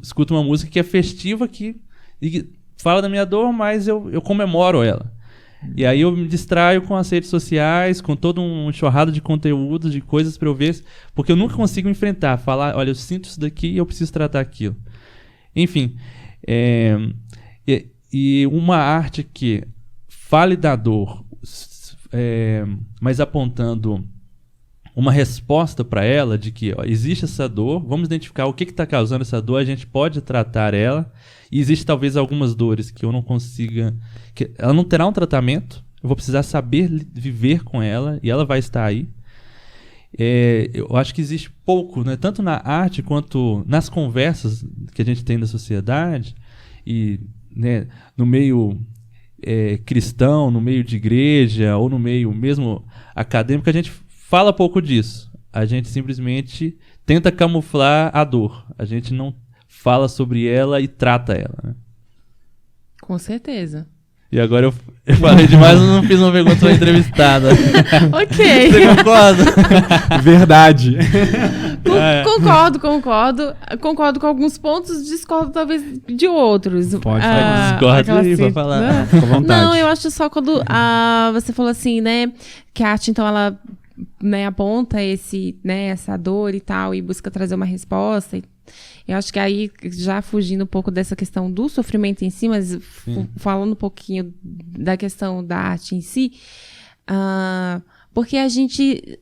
escuto uma música que é festiva, e fala da minha dor, mas eu comemoro ela. E aí eu me distraio com as redes sociais, com todo um enxurrado de conteúdo, de coisas para eu ver, porque eu nunca consigo enfrentar, falar, olha, eu sinto isso daqui e eu preciso tratar aquilo. Enfim, e uma arte que fale da dor, mas apontando uma resposta para ela de que existe essa dor, vamos identificar o que está causando essa dor, a gente pode tratar ela, e existe talvez algumas dores que eu não consiga, que ela não terá um tratamento, eu vou precisar saber viver com ela, e ela vai estar aí. Eu acho que existe pouco, né, tanto na arte quanto nas conversas que a gente tem na sociedade, e, né, no meio... cristão, no meio de igreja ou no meio mesmo acadêmico, a gente fala pouco disso. A gente simplesmente tenta camuflar a dor. A gente não fala sobre ela e trata ela, né? Com certeza. E agora eu falei demais, eu não fiz uma pergunta para entrevistada. Ok. Você concorda? Verdade. Concordo com alguns pontos, discordo talvez de outros. Pode discorda aí pra falar. Fica à vontade. Não, eu acho só quando você falou assim, né, que a arte, então, ela, né, aponta essa dor e tal, e busca trazer uma resposta. Eu acho que aí, já fugindo um pouco dessa questão do sofrimento em si, mas falando um pouquinho da questão da arte em si, porque a gente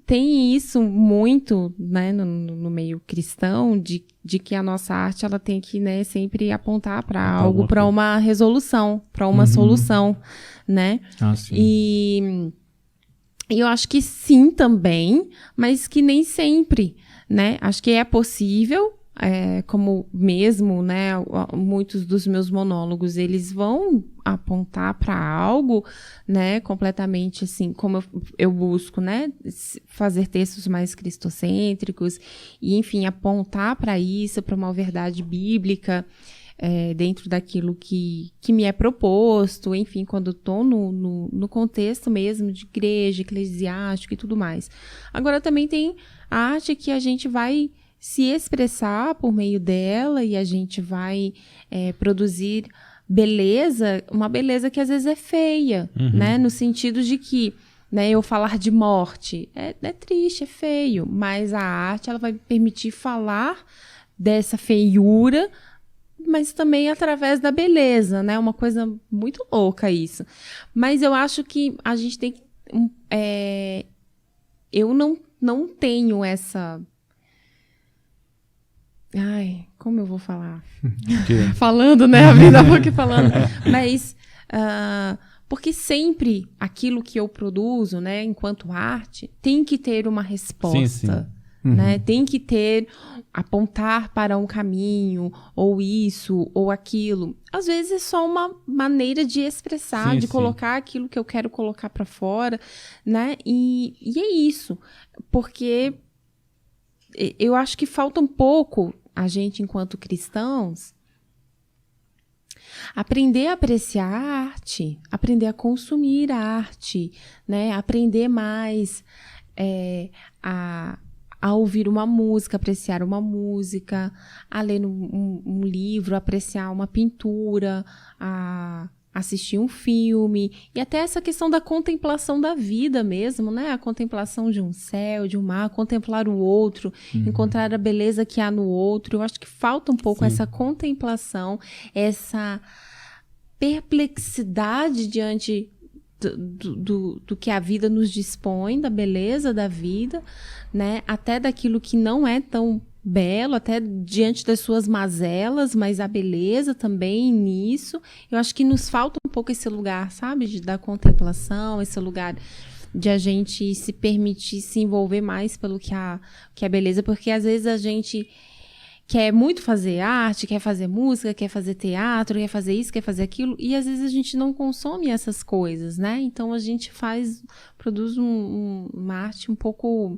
tem isso muito, né, no meio cristão, de que a nossa arte, ela tem que, né, sempre apontar para algo, para uma resolução, para uma solução, né? Sim. E eu acho que sim também, mas que nem sempre, né? Acho que é possível, como mesmo, né, muitos dos meus monólogos, eles vão apontar para algo, né, completamente assim, como eu busco, né, fazer textos mais cristocêntricos e, enfim, apontar para isso, para uma verdade bíblica. dentro daquilo que me é proposto, enfim, quando estou no contexto mesmo de igreja, eclesiástico e tudo mais. Agora também tem a arte que a gente vai se expressar por meio dela e a gente vai produzir beleza, uma beleza que às vezes é feia, né? No sentido de que, né, eu falar de morte é triste, é feio, mas a arte ela vai me permitir falar dessa feiura, mas também através da beleza, né? Uma coisa muito louca isso. Mas eu acho que a gente tem que... eu não tenho essa... Ai, como eu vou falar? Falando, né? Abrindo a boca e falando. Mas... porque sempre aquilo que eu produzo, né, enquanto arte, tem que ter uma resposta. Sim. Né? Tem que apontar para um caminho, ou isso, ou aquilo. Às vezes é só uma maneira de expressar, de colocar aquilo que eu quero colocar para fora, né? E é isso. Porque eu acho que falta um pouco a gente, enquanto cristãos, aprender a apreciar a arte, aprender a consumir a arte, né? Aprender mais a ouvir uma música, apreciar uma música, a ler um livro, apreciar uma pintura, a assistir um filme, e até essa questão da contemplação da vida mesmo, né? A contemplação de um céu, de um mar, contemplar o outro, encontrar a beleza que há no outro. Eu acho que falta um pouco essa contemplação, essa perplexidade diante do que a vida nos dispõe, da beleza da vida, né? Até daquilo que não é tão belo, até diante das suas mazelas, mas a beleza também nisso. Eu acho que nos falta um pouco esse lugar, sabe? Da contemplação, esse lugar de a gente se permitir se envolver mais pelo que a beleza, porque às vezes a gente quer muito fazer arte, quer fazer música, quer fazer teatro, quer fazer isso, quer fazer aquilo, e às vezes a gente não consome essas coisas, né? Então a gente produz uma arte um pouco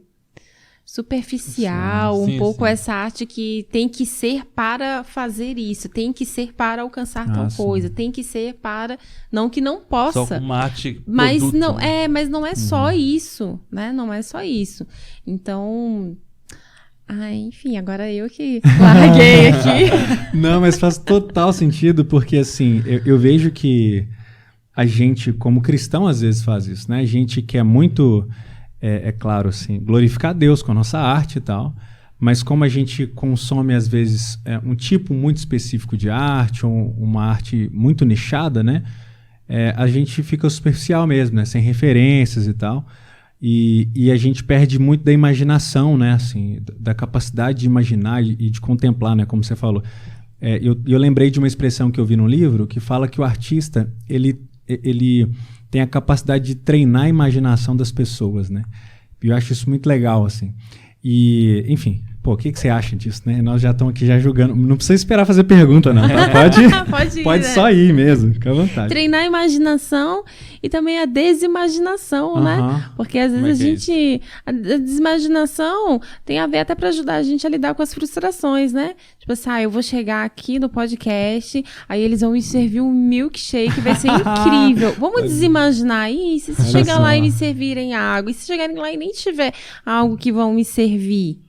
superficial, um pouco essa arte que tem que ser para fazer isso, tem que ser para alcançar tal coisa, tem que ser para... Não que não possa. Só uma arte mas produto, não, né? mas não é só isso, né? Não é só isso. Então... enfim, agora eu que larguei aqui. Não, mas faz total sentido, porque assim, eu vejo que a gente, como cristão, às vezes faz isso, né? A gente quer muito... É claro, assim, glorificar Deus com a nossa arte e tal, mas como a gente consome, às vezes, um tipo muito específico de arte, ou uma arte muito nichada, né? A gente fica superficial mesmo, né? Sem referências e tal, e a gente perde muito da imaginação, né? Assim, da capacidade de imaginar e de contemplar, né? Como você falou. Eu lembrei de uma expressão que eu vi num livro que fala que o artista, ele tem a capacidade de treinar a imaginação das pessoas, né? E eu acho isso muito legal, assim. E, enfim, o que você acha disso, né? Nós já estamos aqui já julgando. Não precisa esperar fazer pergunta, não, tá? Pode né? só ir mesmo, fica à vontade. Treinar a imaginação e também a desimaginação, né? Porque às vezes a desimaginação tem a ver até para ajudar a gente a lidar com as frustrações, né? Tipo assim, eu vou chegar aqui no podcast, aí eles vão me servir um milkshake, vai ser incrível. Vamos desimaginar isso. E se chegar lá e me servirem água? E se chegarem lá e nem tiver algo que vão me servir?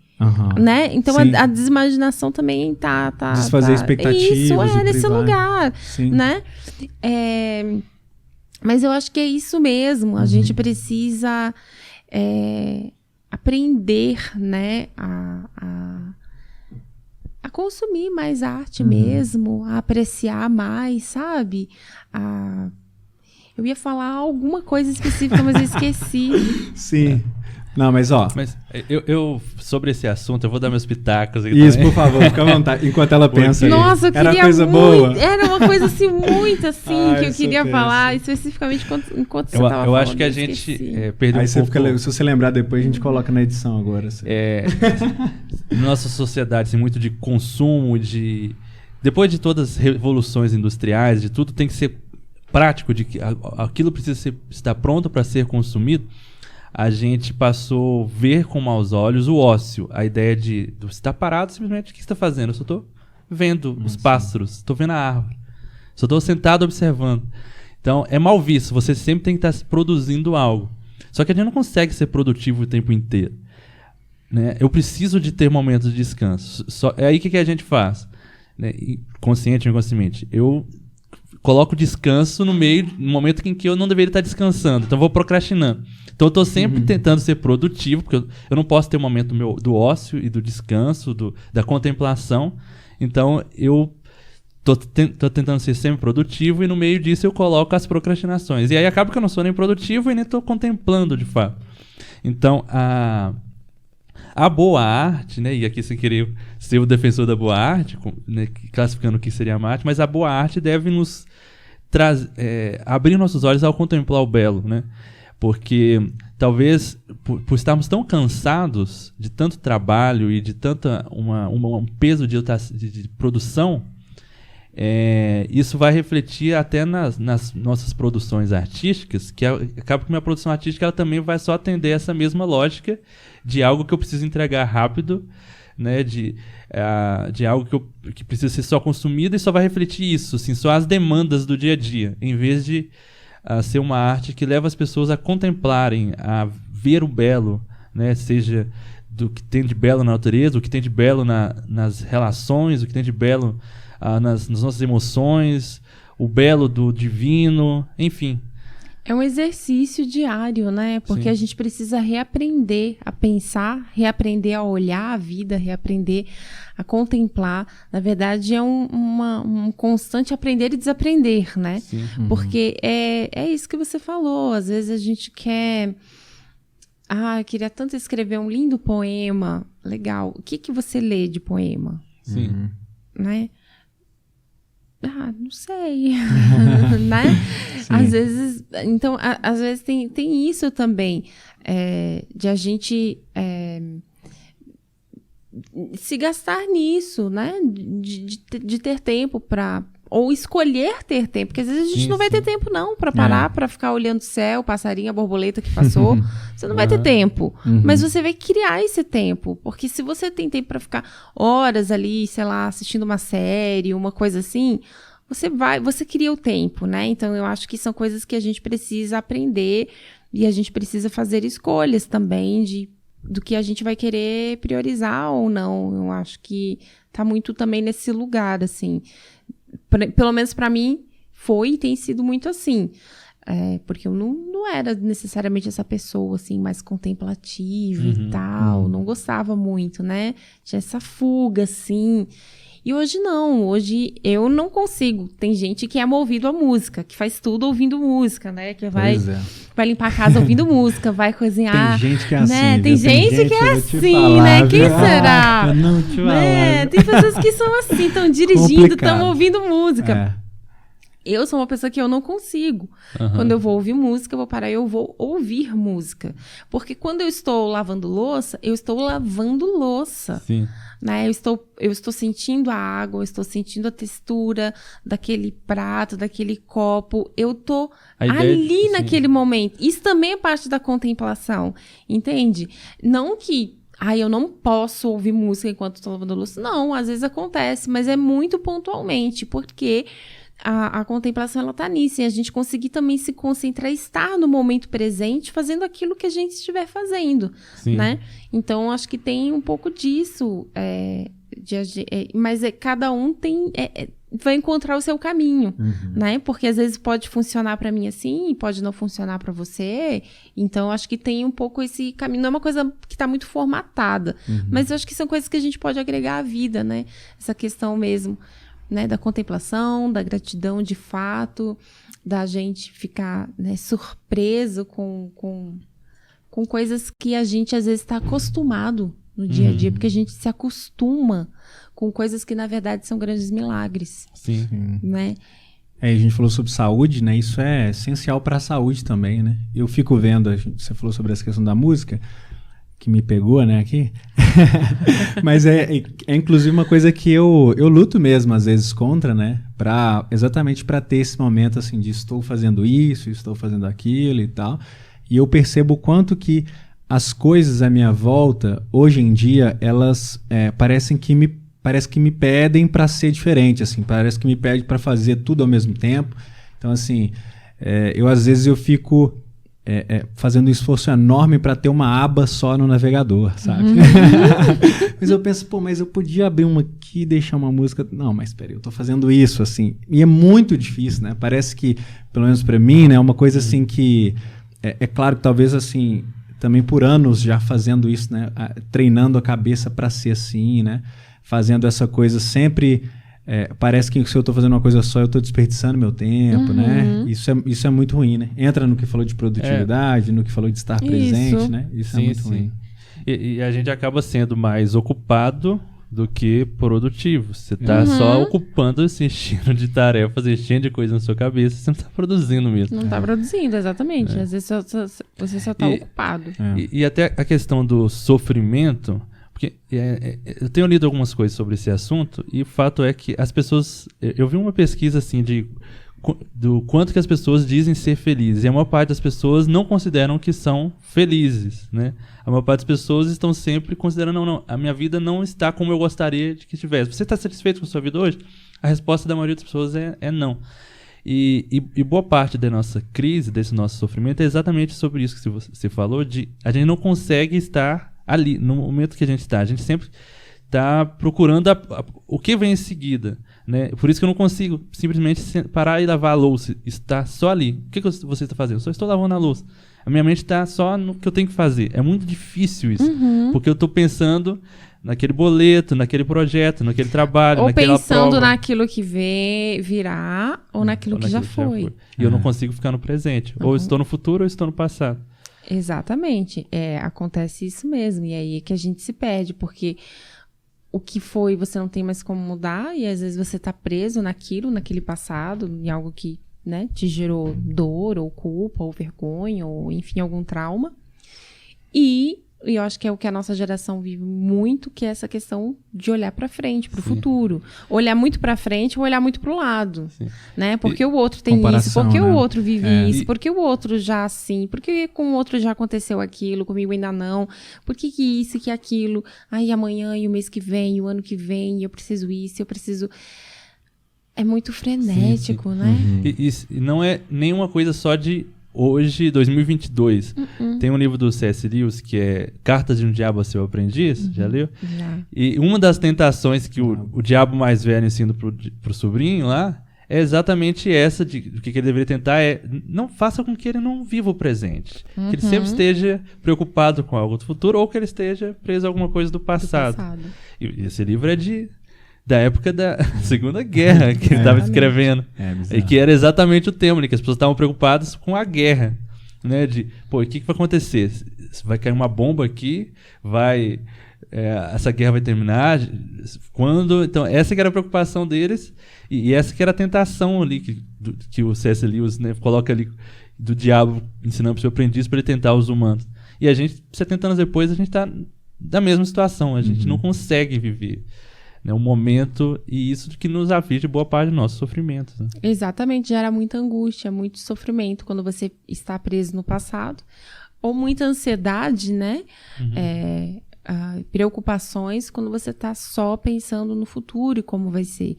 Né? Então a desimaginação também tá desfazer expectativas. Isso nesse lugar, né? Mas eu acho que é isso mesmo. A gente precisa aprender, né, a consumir mais arte mesmo, a apreciar mais, sabe? Eu ia falar alguma coisa específica, mas eu esqueci. Sim. Não, mas Mas eu sobre esse assunto, eu vou dar meus pitacos aqui isso, também. por favor, fica à vontade, enquanto ela pensa aí. Nossa, eu queria Era coisa muito, boa. Era uma coisa assim, muito assim, que eu queria penso. falar, especificamente enquanto você tava falando. Eu acho que a gente perdeu Aí um pouco... se você lembrar depois, a gente coloca na edição agora. Assim. Nossa sociedade, assim, muito de consumo, depois de todas as revoluções industriais, de tudo tem que ser prático, de que aquilo precisa estar pronto para ser consumido. A gente passou a ver com maus olhos o ócio. A ideia de você estar parado, simplesmente, o que você está fazendo? Eu só estou vendo os pássaros, estou vendo a árvore. Só estou sentado observando. Então, é mal visto. Você sempre tem que estar produzindo algo. Só que a gente não consegue ser produtivo o tempo inteiro. Né? Eu preciso de ter momentos de descanso. É aí que a gente faz. Né? Consciente ou inconscientemente. Eu coloco descanso no momento em que eu não deveria estar descansando. Então, eu vou procrastinando. Então, eu estou sempre tentando ser produtivo, porque eu não posso ter um momento do ócio e do descanso, da contemplação. Então, eu tô tentando ser sempre produtivo e no meio disso eu coloco as procrastinações. E aí acaba que eu não sou nem produtivo e nem estou contemplando de fato. Então, a boa arte, né, e aqui sem querer ser o defensor da boa arte, né, classificando o que seria a má arte, mas a boa arte deve nos abrir nossos olhos ao contemplar o belo, né? Porque talvez por estarmos tão cansados de tanto trabalho e de um peso de produção, isso vai refletir até nas nossas produções artísticas, que acaba que minha produção artística ela também vai só atender essa mesma lógica de algo que eu preciso entregar rápido, né, de algo que precisa ser só consumido e só vai refletir isso, assim, só as demandas do dia a dia, em vez de ser uma arte que leva as pessoas a contemplarem, a ver o belo, né, seja do que tem de belo na natureza, o que tem de belo nas relações, o que tem de belo nas nossas emoções, o belo do divino, enfim. É um exercício diário, né? Porque Sim. a gente precisa reaprender a pensar, reaprender a olhar a vida, reaprender a contemplar. Na verdade, é um constante aprender e desaprender, né? Sim. Porque é isso que você falou. Às vezes a gente quer... eu queria tanto escrever um lindo poema. Legal. O que você lê de poema? Sim. Né? Não sei, né? Às vezes, então, às vezes tem isso também, de a gente se gastar nisso, né? De ter tempo para... Ou escolher ter tempo, porque às vezes a gente não vai ter tempo não para parar, para ficar olhando o céu, o passarinho, a borboleta que passou. Você não vai ter tempo, mas você vai criar esse tempo, porque se você tem tempo para ficar horas ali, sei lá, assistindo uma série, uma coisa assim, você cria o tempo, né? Então eu acho que são coisas que a gente precisa aprender e a gente precisa fazer escolhas também do que a gente vai querer priorizar ou não. Eu acho que tá muito também nesse lugar, assim. Pelo menos para mim foi e tem sido muito assim, porque eu não era necessariamente essa pessoa assim mais contemplativa e tal, não gostava muito, né? Tinha essa fuga assim. E hoje não, hoje eu não consigo. Tem gente que é movido à música, que faz tudo ouvindo música, né? Que vai limpar a casa ouvindo música, vai cozinhar. Tem gente que é né? assim. Tem gente que é assim, falar, né? viu? Quem será? Eu não te falar. Tem pessoas que são assim, estão dirigindo, estão ouvindo música. Eu sou uma pessoa que eu não consigo. Quando eu vou ouvir música, eu vou parar e eu vou ouvir música. Porque quando eu estou lavando louça, eu estou lavando louça. Sim. Né? Eu estou sentindo a água, eu estou sentindo a textura daquele prato, daquele copo. Eu estou ali naquele momento. Isso também é parte da contemplação, entende? Não que eu não posso ouvir música enquanto estou lavando louça. Não, às vezes acontece, mas é muito pontualmente, porque a contemplação ela tá nisso, e a gente conseguir também se concentrar, estar no momento presente, fazendo aquilo que a gente estiver fazendo, né? Então, acho que tem um pouco disso, mas cada um vai encontrar o seu caminho, né? Porque às vezes pode funcionar para mim assim, pode não funcionar para você. Então, acho que tem um pouco esse caminho. Não é uma coisa que tá muito formatada, mas eu acho que são coisas que a gente pode agregar à vida, né? Essa questão mesmo, né, da contemplação, da gratidão de fato, da gente ficar, né, surpreso com coisas que a gente às vezes está acostumado no dia a dia, porque a gente se acostuma com coisas que na verdade são grandes milagres. Sim. Né? A gente falou sobre saúde, né? Isso é essencial para a saúde também, né? Eu fico vendo, você falou sobre essa questão da música, que me pegou, né, aqui. Mas é inclusive uma coisa que eu luto mesmo, às vezes, contra, né? Exatamente para ter esse momento, assim, de estou fazendo isso, estou fazendo aquilo e tal. E eu percebo o quanto que as coisas à minha volta, hoje em dia, elas parecem que me parece que me pedem para ser diferente, assim, parece que me pede para fazer tudo ao mesmo tempo. Então, assim, às vezes eu fico fazendo um esforço enorme para ter uma aba só no navegador, sabe? Mas eu penso, mas eu podia abrir uma aqui e deixar uma música. Não, mas espera, eu tô fazendo isso, assim. E é muito difícil, né? Parece que, pelo menos para mim, né, é uma coisa assim que... É claro que talvez, assim, também por anos já fazendo isso, né? Treinando a cabeça para ser assim, né? Fazendo essa coisa sempre... parece que se eu estou fazendo uma coisa só, eu estou desperdiçando meu tempo, né? Isso é muito ruim, né? Entra no que falou de produtividade, no que falou de estar presente, né? Isso é muito ruim. E a gente acaba sendo mais ocupado do que produtivo. Você está só ocupando, assim, enchendo de tarefas, enchendo de coisa na sua cabeça, você não está produzindo mesmo. Não está produzindo, exatamente. Às vezes você só está ocupado. E até a questão do sofrimento... Porque eu tenho lido algumas coisas sobre esse assunto e o fato é que as pessoas... Eu vi uma pesquisa assim do quanto que as pessoas dizem ser felizes. E a maior parte das pessoas não consideram que são felizes, né? A maior parte das pessoas estão sempre considerando, não, a minha vida não está como eu gostaria de que estivesse. Você está satisfeito com a sua vida hoje? A resposta da maioria das pessoas é não. E boa parte da nossa crise, desse nosso sofrimento, é exatamente sobre isso que você falou, de a gente não consegue estar ali, no momento que a gente sempre está procurando o que vem em seguida, né? Por isso que eu não consigo simplesmente parar e lavar a louça, estar só ali. O que você está fazendo? Eu só estou lavando a louça. A minha mente está só no que eu tenho que fazer. É muito difícil isso, porque eu estou pensando naquele boleto, naquele projeto, naquele trabalho, naquela prova. Ou pensando naquilo que virá, ou naquilo que já foi. E eu não consigo ficar no presente. Ou estou no futuro, ou estou no passado. Exatamente. Acontece isso mesmo. E aí é que a gente se perde, porque o que foi você não tem mais como mudar, e às vezes você está preso naquele passado, em algo que, né, te gerou dor, ou culpa, ou vergonha, ou enfim, algum trauma. E eu acho que é o que a nossa geração vive muito, que é essa questão de olhar para frente, para o futuro. Olhar muito para frente ou olhar muito para o lado, né? Porque o outro tem isso, porque o outro vive isso, porque o outro já assim, porque com o outro já aconteceu aquilo, comigo ainda não, por que isso, que aquilo, aí amanhã e o mês que vem, e o ano que vem, eu preciso isso, eu preciso... É muito frenético, né? E não é nenhuma coisa só de... Hoje, 2022, tem um livro do C.S. Lewis que é Cartas de um Diabo a Seu Aprendiz, já leu? Já. E uma das tentações que o diabo mais velho ensina pro sobrinho lá é exatamente essa, de o que ele deveria tentar não faça com que ele não viva o presente. Que ele sempre esteja preocupado com algo do futuro ou que ele esteja preso a alguma coisa do passado. E esse livro é da época da Segunda Guerra que ele estava escrevendo. E que era exatamente o tema, né? Que as pessoas estavam preocupadas com a guerra. Né? O que vai acontecer? Vai cair uma bomba aqui? Essa guerra vai terminar? Quando? Então, essa que era a preocupação deles e essa que era a tentação ali que o C.S. Lewis, né, coloca ali do diabo ensinando para o seu aprendiz para ele tentar os humanos. E a gente, 70 anos depois, a gente está na mesma situação. A gente não consegue viver um momento, e isso que nos aflige boa parte do nosso sofrimento. Né? Exatamente, gera muita angústia, muito sofrimento quando você está preso no passado, ou muita ansiedade, né? Preocupações quando você está só pensando no futuro e como vai ser.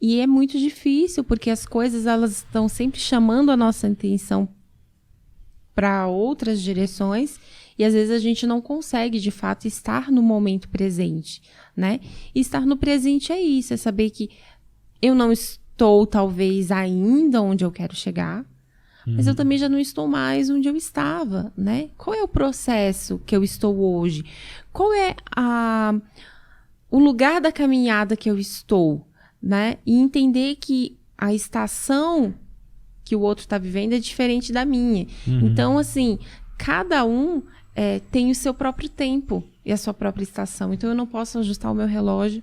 E é muito difícil, porque as coisas elas estão sempre chamando a nossa atenção para outras direções, e às vezes a gente não consegue, de fato, estar no momento presente, né? E estar no presente é isso, é saber que eu não estou, talvez, ainda onde eu quero chegar, mas eu também já não estou mais onde eu estava, né? Qual é o processo que eu estou hoje? Qual é o lugar da caminhada que eu estou, né? E entender que a estação que o outro está vivendo é diferente da minha. Então, assim, cada um tem o seu próprio tempo e a sua própria estação. Então, eu não posso ajustar o meu relógio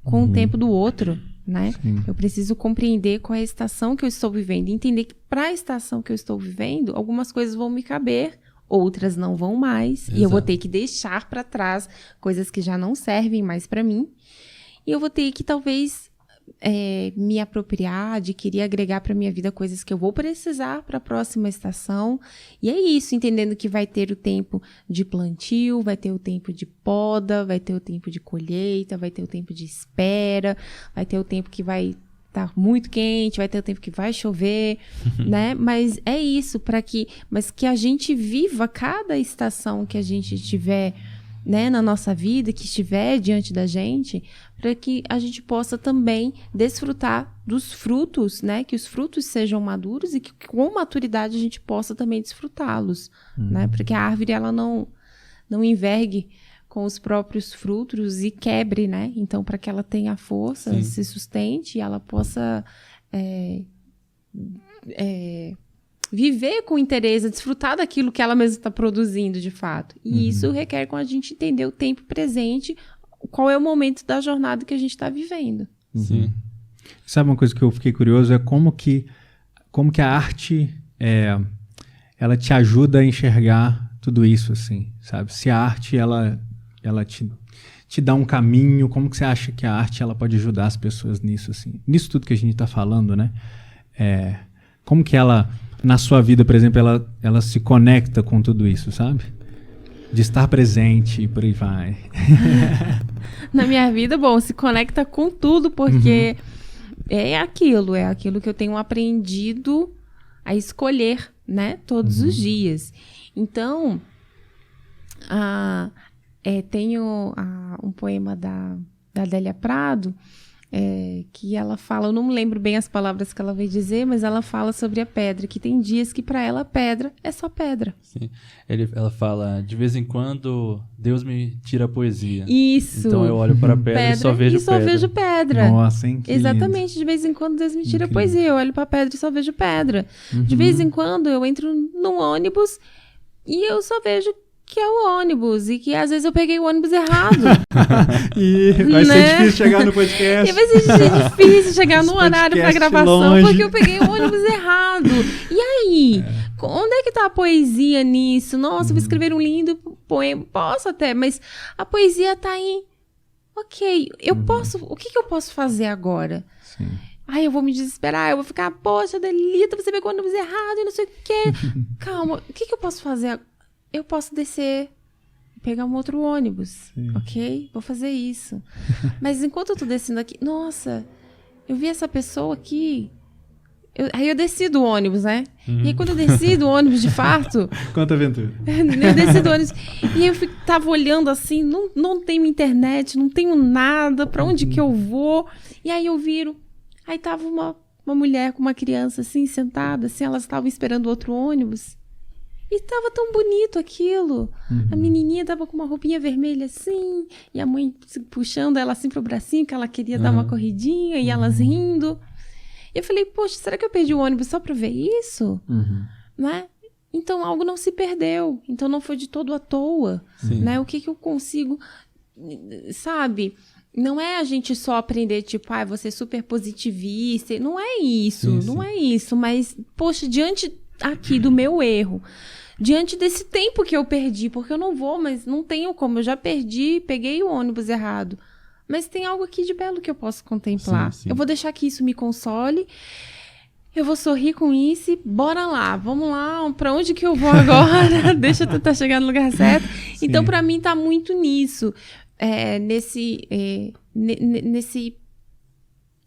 com o tempo do outro, né? Eu preciso compreender qual é a estação que eu estou vivendo. E entender que para a estação que eu estou vivendo, algumas coisas vão me caber, outras não vão mais. Exato. E eu vou ter que deixar para trás coisas que já não servem mais para mim. E eu vou ter que, talvez, me apropriar, adquirir, agregar para minha vida coisas que eu vou precisar para a próxima estação. E é isso, entendendo que vai ter o tempo de plantio, vai ter o tempo de poda, vai ter o tempo de colheita, vai ter o tempo de espera, vai ter o tempo que vai estar muito quente, vai ter o tempo que vai chover, né? Mas é isso, mas que a gente viva cada estação que a gente tiver, né, na nossa vida, que estiver diante da gente, para que a gente possa também desfrutar dos frutos, né, que os frutos sejam maduros e que com maturidade a gente possa também desfrutá-los, né, porque a árvore ela não envergue com os próprios frutos e quebre, né, então para que ela tenha força, Sim. se sustente e ela possa viver com interesse, desfrutar daquilo que ela mesma está produzindo de fato. E isso requer com a gente entender o tempo presente, qual é o momento da jornada que a gente está vivendo. Sim. Sabe uma coisa que eu fiquei curioso? É como que a arte ela te ajuda a enxergar tudo isso, assim, sabe? Se a arte ela te dá um caminho, como que você acha que a arte ela pode ajudar as pessoas nisso, assim? Nisso tudo que a gente está falando, né? Como que ela, na sua vida, por exemplo, ela se conecta com tudo isso, sabe? De estar presente e por aí vai. Na minha vida, bom, se conecta com tudo, porque é aquilo que eu tenho aprendido a escolher, né? Todos os dias. Então, tenho um poema da Adélia Prado, que ela fala, eu não me lembro bem as palavras que ela veio dizer, mas ela fala sobre a pedra, que tem dias que para ela a pedra é só pedra. Sim. Ela fala, de vez em quando Deus me tira a poesia. Isso. Então eu olho para a pedra e só vejo pedra. Nossa, hein? Que exatamente, lindo. De vez em quando Deus me tira a poesia, eu olho para a pedra e só vejo pedra. De vez em quando eu entro num ônibus e eu só vejo que é o ônibus, e que às vezes eu peguei o ônibus errado. E vai ser difícil chegar no podcast. E vai ser difícil chegar no horário para gravação, longe. porque eu peguei o ônibus errado. E aí? Onde é que tá a poesia nisso? Nossa, eu vou escrever um lindo poema. Posso até, mas a poesia tá aí. Ok, o que eu posso fazer agora? Sim. Ai, eu vou me desesperar, eu vou ficar, poxa, Delita, você pegou o ônibus errado e não sei o quê. Calma, o que eu posso fazer agora? Eu posso descer, pegar um outro ônibus, ok? Vou fazer isso. Mas enquanto eu tô descendo aqui, nossa, eu vi essa pessoa aqui. Aí eu desci do ônibus, né? E aí quando eu desci do ônibus, de fato... Quanta aventura. Eu desci do ônibus. E aí eu tava olhando assim, não tenho internet, não tenho nada, pra onde que eu vou? E aí eu viro, aí tava uma mulher com uma criança assim, sentada, assim, elas estavam esperando outro ônibus. E tava tão bonito aquilo. A menininha tava com uma roupinha vermelha assim, e a mãe puxando ela assim pro bracinho, que ela queria dar uma corridinha, e elas rindo. E eu falei, poxa, será que eu perdi o ônibus só pra ver isso? Né? Então algo não se perdeu. Então não foi de todo à toa. Né? O que eu consigo, sabe? Não é a gente só aprender, tipo, você é super positivista. Não é isso, não é isso. Mas, poxa, diante aqui do meu erro, diante desse tempo que eu perdi, porque eu não vou, mas não tenho como, eu já perdi, peguei o ônibus errado, mas tem algo aqui de belo que eu posso contemplar. Eu vou deixar que isso me console, eu vou sorrir com isso e bora lá, vamos lá, pra onde que eu vou agora? Deixa eu tentar chegar no lugar certo. Então, pra mim, tá muito nisso,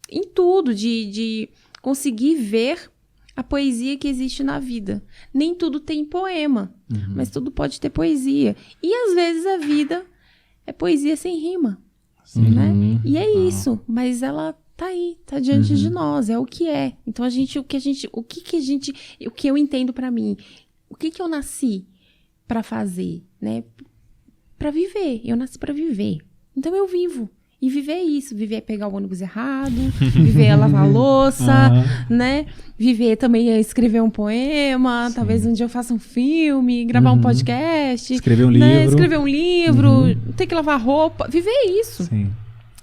em tudo, de conseguir ver a poesia que existe na vida. Nem tudo tem poema, mas tudo pode ter poesia. E às vezes a vida é poesia sem rima, né? E é isso, mas ela tá aí, tá diante de nós, é o que é. Então o que eu entendo pra mim, o que eu nasci pra fazer, né? Pra viver, eu nasci pra viver. Então eu vivo. E viver isso, viver é pegar o ônibus errado, viver é lavar a louça, né? Viver também é escrever um poema, talvez um dia eu faça um filme, gravar um podcast. Escrever um né? livro. Escrever um livro, ter que lavar roupa. Viver é isso. Sim.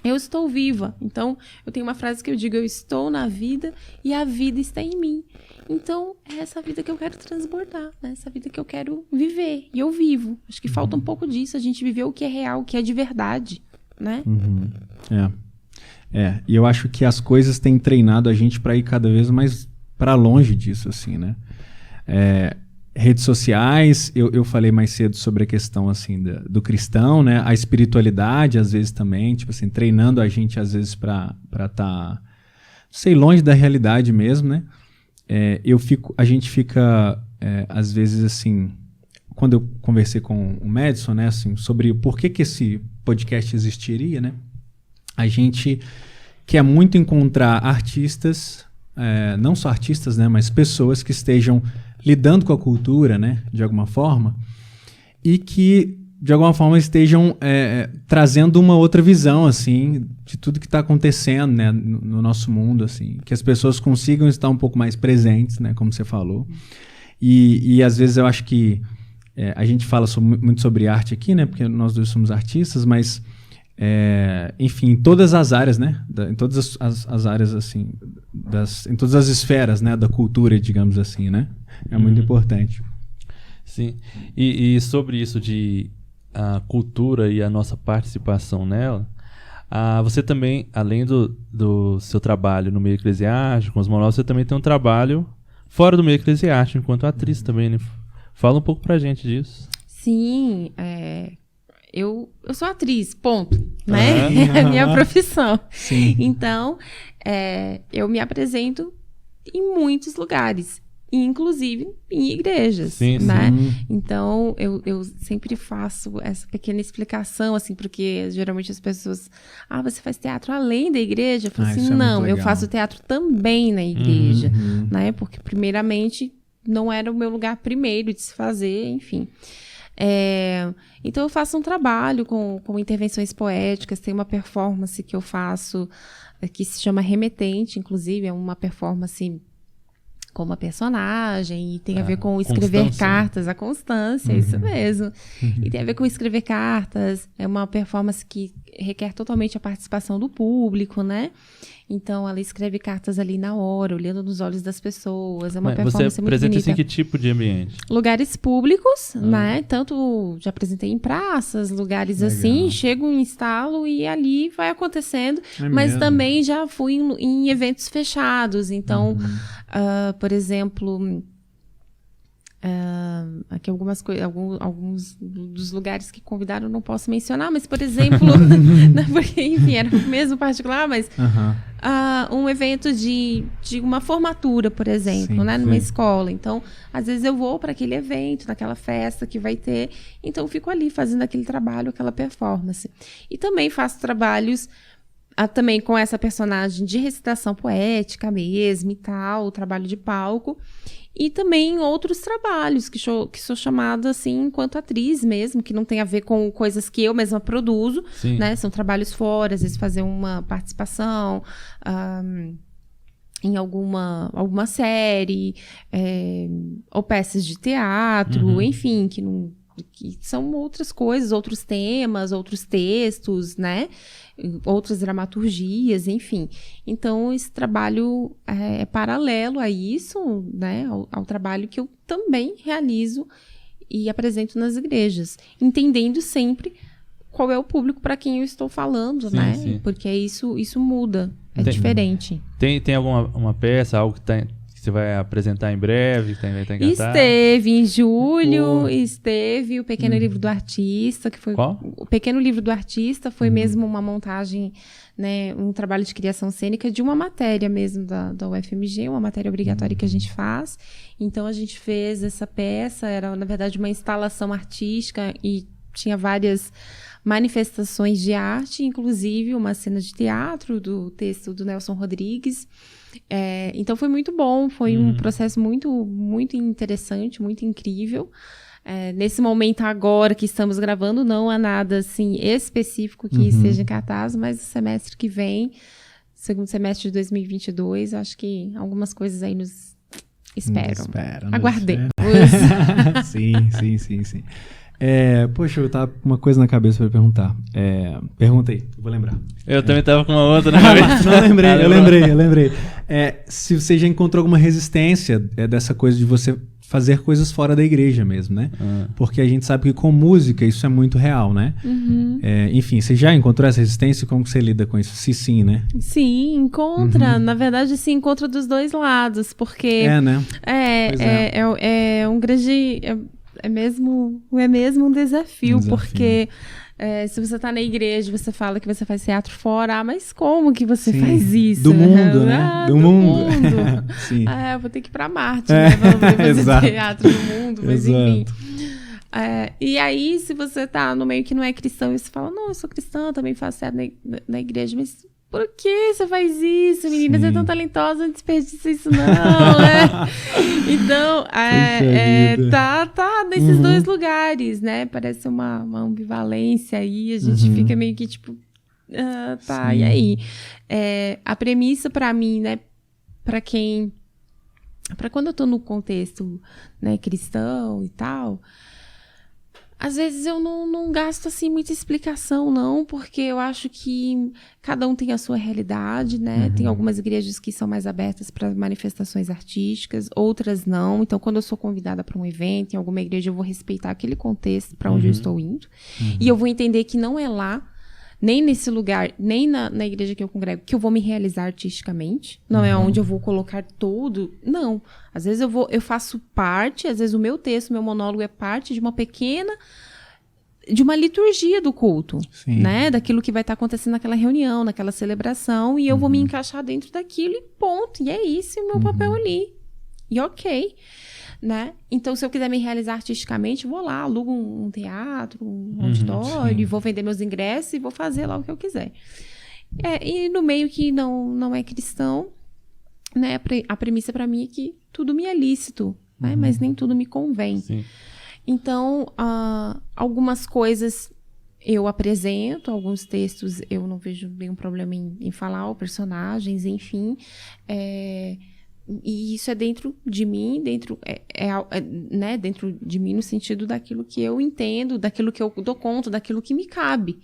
Eu estou viva. Então, eu tenho uma frase que eu digo, eu estou na vida e a vida está em mim. Então, é essa vida que eu quero transbordar, né? Essa vida que eu quero viver. E eu vivo. Acho que falta um pouco disso, a gente viver o que é real, o que é de verdade. Né? E eu acho que as coisas têm treinado a gente para ir cada vez mais para longe disso, assim, né? Redes sociais, eu falei mais cedo sobre a questão, assim, do cristão, né? A espiritualidade, às vezes, também, tipo assim, treinando a gente, às vezes, para tá, sei, longe da realidade mesmo, né? A gente fica, às vezes, assim, quando eu conversei com o Madison, né, assim, sobre por que esse podcast existiria, né? A gente quer muito encontrar artistas, não só artistas, né, mas pessoas que estejam lidando com a cultura, né, de alguma forma, e que, de alguma forma, estejam trazendo uma outra visão, assim, de tudo que está acontecendo, né, no nosso mundo, assim, que as pessoas consigam estar um pouco mais presentes, né, como você falou. E às vezes eu acho que a gente fala muito sobre arte aqui, né, porque nós dois somos artistas, mas enfim, em todas as áreas, né, em todas as áreas, assim, em todas as esferas, né, da cultura, digamos assim, né, muito importante. Sim, e sobre isso de a cultura e a nossa participação nela, você também, além do seu trabalho no meio eclesiástico, com os monólogos, você também tem um trabalho fora do meio eclesiástico, enquanto atriz também, né? Fala um pouco pra gente disso. Sim, eu sou atriz, ponto, né? É a minha profissão. Sim. Então, eu me apresento em muitos lugares, inclusive em igrejas, sim, né? Sim. Então, eu sempre faço essa pequena explicação, assim, porque geralmente as pessoas... você faz teatro além da igreja? Eu falo assim, isso é muito não, eu legal. faço teatro também na igreja, né? Porque, primeiramente, não era o meu lugar primeiro de se fazer, enfim... Então eu faço um trabalho com intervenções poéticas, tem uma performance que eu faço que se chama Remetente, inclusive é uma performance com uma personagem e tem a ver com escrever Constância. cartas, a Constância, isso mesmo. E tem a ver com escrever cartas, é uma performance que requer totalmente a participação do público, né? Então, ela escreve cartas ali na hora, olhando nos olhos das pessoas. É uma performance você muito apresenta bonita. isso em que tipo de ambiente? Lugares públicos, né? Tanto já apresentei em praças, lugares assim, chego, instalo e ali vai acontecendo. Mas mesmo? também já fui em eventos fechados. Então, por exemplo... aqui alguns dos lugares que convidaram eu não posso mencionar, mas por exemplo, porque enfim, era o mesmo particular, mas um evento de uma formatura, por exemplo, Sim, né, numa sim. escola. Então, às vezes eu vou para aquele evento, naquela festa que vai ter, então eu fico ali fazendo aquele trabalho, aquela performance. E também faço trabalhos também com essa personagem de recitação poética mesmo e tal, trabalho de palco. E também outros trabalhos que sou chamada assim enquanto atriz mesmo, que não tem a ver com coisas que eu mesma produzo, né? São trabalhos fora, às vezes fazer uma participação em alguma série, ou peças de teatro, enfim, que são outras coisas, outros temas, outros textos, né? Outras dramaturgias, enfim. Então, esse trabalho é paralelo a isso, né? Ao trabalho que eu também realizo e apresento nas igrejas, entendendo sempre qual é o público para quem eu estou falando, né? Sim. Porque isso muda, diferente. Tem alguma peça, algo que você vai apresentar em breve, que vai estar em cartaz? Esteve em julho, esteve o Pequeno Livro do Artista, que foi... Qual? O Pequeno Livro do Artista foi mesmo uma montagem, né, um trabalho de criação cênica de uma matéria mesmo da UFMG, uma matéria obrigatória que a gente faz. Então, a gente fez essa peça, era, na verdade, uma instalação artística e tinha várias manifestações de arte, inclusive uma cena de teatro do texto do Nelson Rodrigues. Então foi muito bom, foi um processo muito, muito interessante, muito incrível. Nesse momento agora que estamos gravando, não há nada assim específico que esteja em cartaz, mas o semestre que vem, segundo semestre de 2022, acho que algumas coisas aí nos esperam. Aguardemos. Sim. Poxa, eu tava com uma coisa na cabeça pra perguntar. Pergunta aí, eu vou lembrar. Eu também tava com uma outra na cabeça. Não, eu lembrei. Se você já encontrou alguma resistência dessa coisa de você fazer coisas fora da igreja mesmo, né? Porque a gente sabe que com música isso é muito real, né? Enfim, você já encontrou essa resistência? Como que você lida com isso? Se sim, né? Sim, encontra. Na verdade, se encontra dos dois lados, porque... né? É um grande... É mesmo um desafio, porque... se você tá na igreja, você fala que você faz teatro fora, mas como que você faz isso? Do mundo, né? Do mundo. Sim. Eu vou ter que ir pra Marte, né? Pra poder fazer teatro no mundo, mas enfim. E aí, se você tá no meio que não é cristão, e você fala, não, eu sou cristã, também faço teatro na igreja, mas por que você faz isso, menina? Você é tão talentosa, não desperdiça isso não, né? Então, tá nesses dois lugares, né? Parece uma ambivalência aí, a gente fica meio que tipo, e aí? A premissa pra mim, né, pra quando eu tô no contexto, né, cristão e tal, às vezes eu não gasto, assim, muita explicação, não, porque eu acho que cada um tem a sua realidade, né? Tem algumas igrejas que são mais abertas para manifestações artísticas, outras não. Então, quando eu sou convidada para um evento, em alguma igreja, eu vou respeitar aquele contexto para onde eu estou indo. E eu vou entender que não é lá, nem nesse lugar, nem na igreja que eu congrego, que eu vou me realizar artisticamente. Não é onde eu vou colocar todo. Não. Às vezes eu faço parte, às vezes o meu texto, meu monólogo é parte de uma liturgia do culto, né? Daquilo que vai estar acontecendo naquela reunião, naquela celebração, e eu vou me encaixar dentro daquilo e ponto. E é isso, o meu papel ali. E ok. Né? Então, se eu quiser me realizar artisticamente, eu vou lá, alugo um teatro, um auditório, e vou vender meus ingressos e vou fazer lá o que eu quiser. E no meio que não é cristão, né? A premissa para mim é que tudo me é lícito, né? Mas nem tudo me convém. Sim. Então, algumas coisas eu apresento, alguns textos eu não vejo nenhum problema em falar, ou personagens, enfim. E isso é dentro de mim, né, dentro de mim no sentido daquilo que eu entendo, daquilo que eu dou conta, daquilo que me cabe.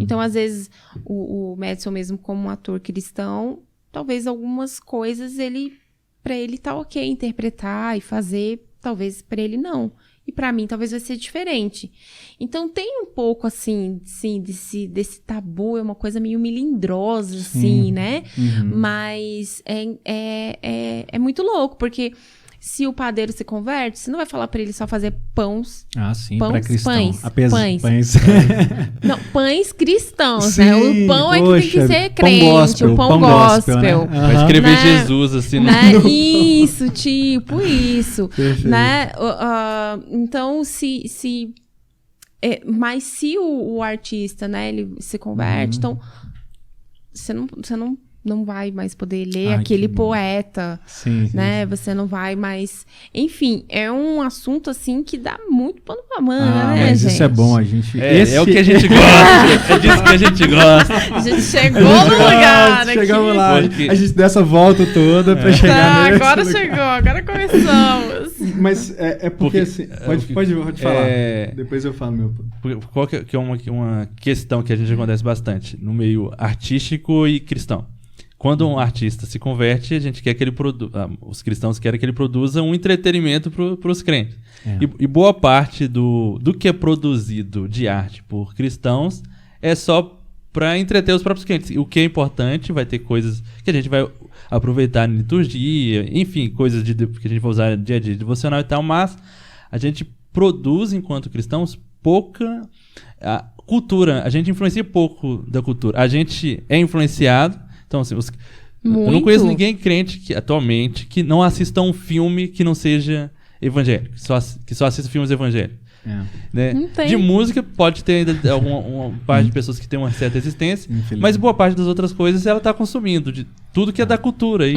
Então, às vezes, o Madison mesmo como um ator cristão, talvez algumas coisas para ele tá ok interpretar e fazer, talvez para ele não. E para mim talvez vai ser diferente. Então tem um pouco assim desse tabu, é uma coisa meio melindrosa, assim, né? Mas é muito louco, porque se o padeiro se converte, você não vai falar para ele só fazer pães. Para cristão. Pães. Não, pães cristãos, né? O pão é que tem que ser crente, o pão gospel. Né? Vai escrever Jesus, assim, né? Isso, tipo isso. Né? Então, mas se o artista, né, ele se converte, então você não vai mais poder ler aquele poeta, né? Você não vai mais... Enfim, é um assunto, assim, que dá muito pano pra manga, né, mas gente? isso é bom, a gente... É o que a gente gosta, é disso que a gente gosta. A gente chegou no lugar aqui. Chegamos lá, a gente dessa volta toda pra chegar nesse agora lugar. chegou, agora começamos. Mas porque assim... Pode falar, depois eu falo meu... Qual que é uma questão que a gente acontece bastante no meio artístico e cristão? Quando um artista se converte, a gente quer que ele os cristãos querem que ele produza um entretenimento para os crentes. E boa parte do que é produzido de arte por cristãos é só para entreter os próprios crentes. O que é importante, vai ter coisas que a gente vai aproveitar na liturgia, enfim, coisas que a gente vai usar no dia a dia, devocional e tal, mas a gente produz, enquanto cristãos, pouca cultura. A gente influencia pouco da cultura. A gente é influenciado. Então, assim, eu não conheço ninguém crente atualmente que não assista um filme que não seja evangélico, que só assista filmes evangélicos. Né? Não tem. De música, pode ter ainda uma parte de pessoas que tem uma certa existência, mas boa parte das outras coisas ela está consumindo, de tudo que é da cultura. Aí,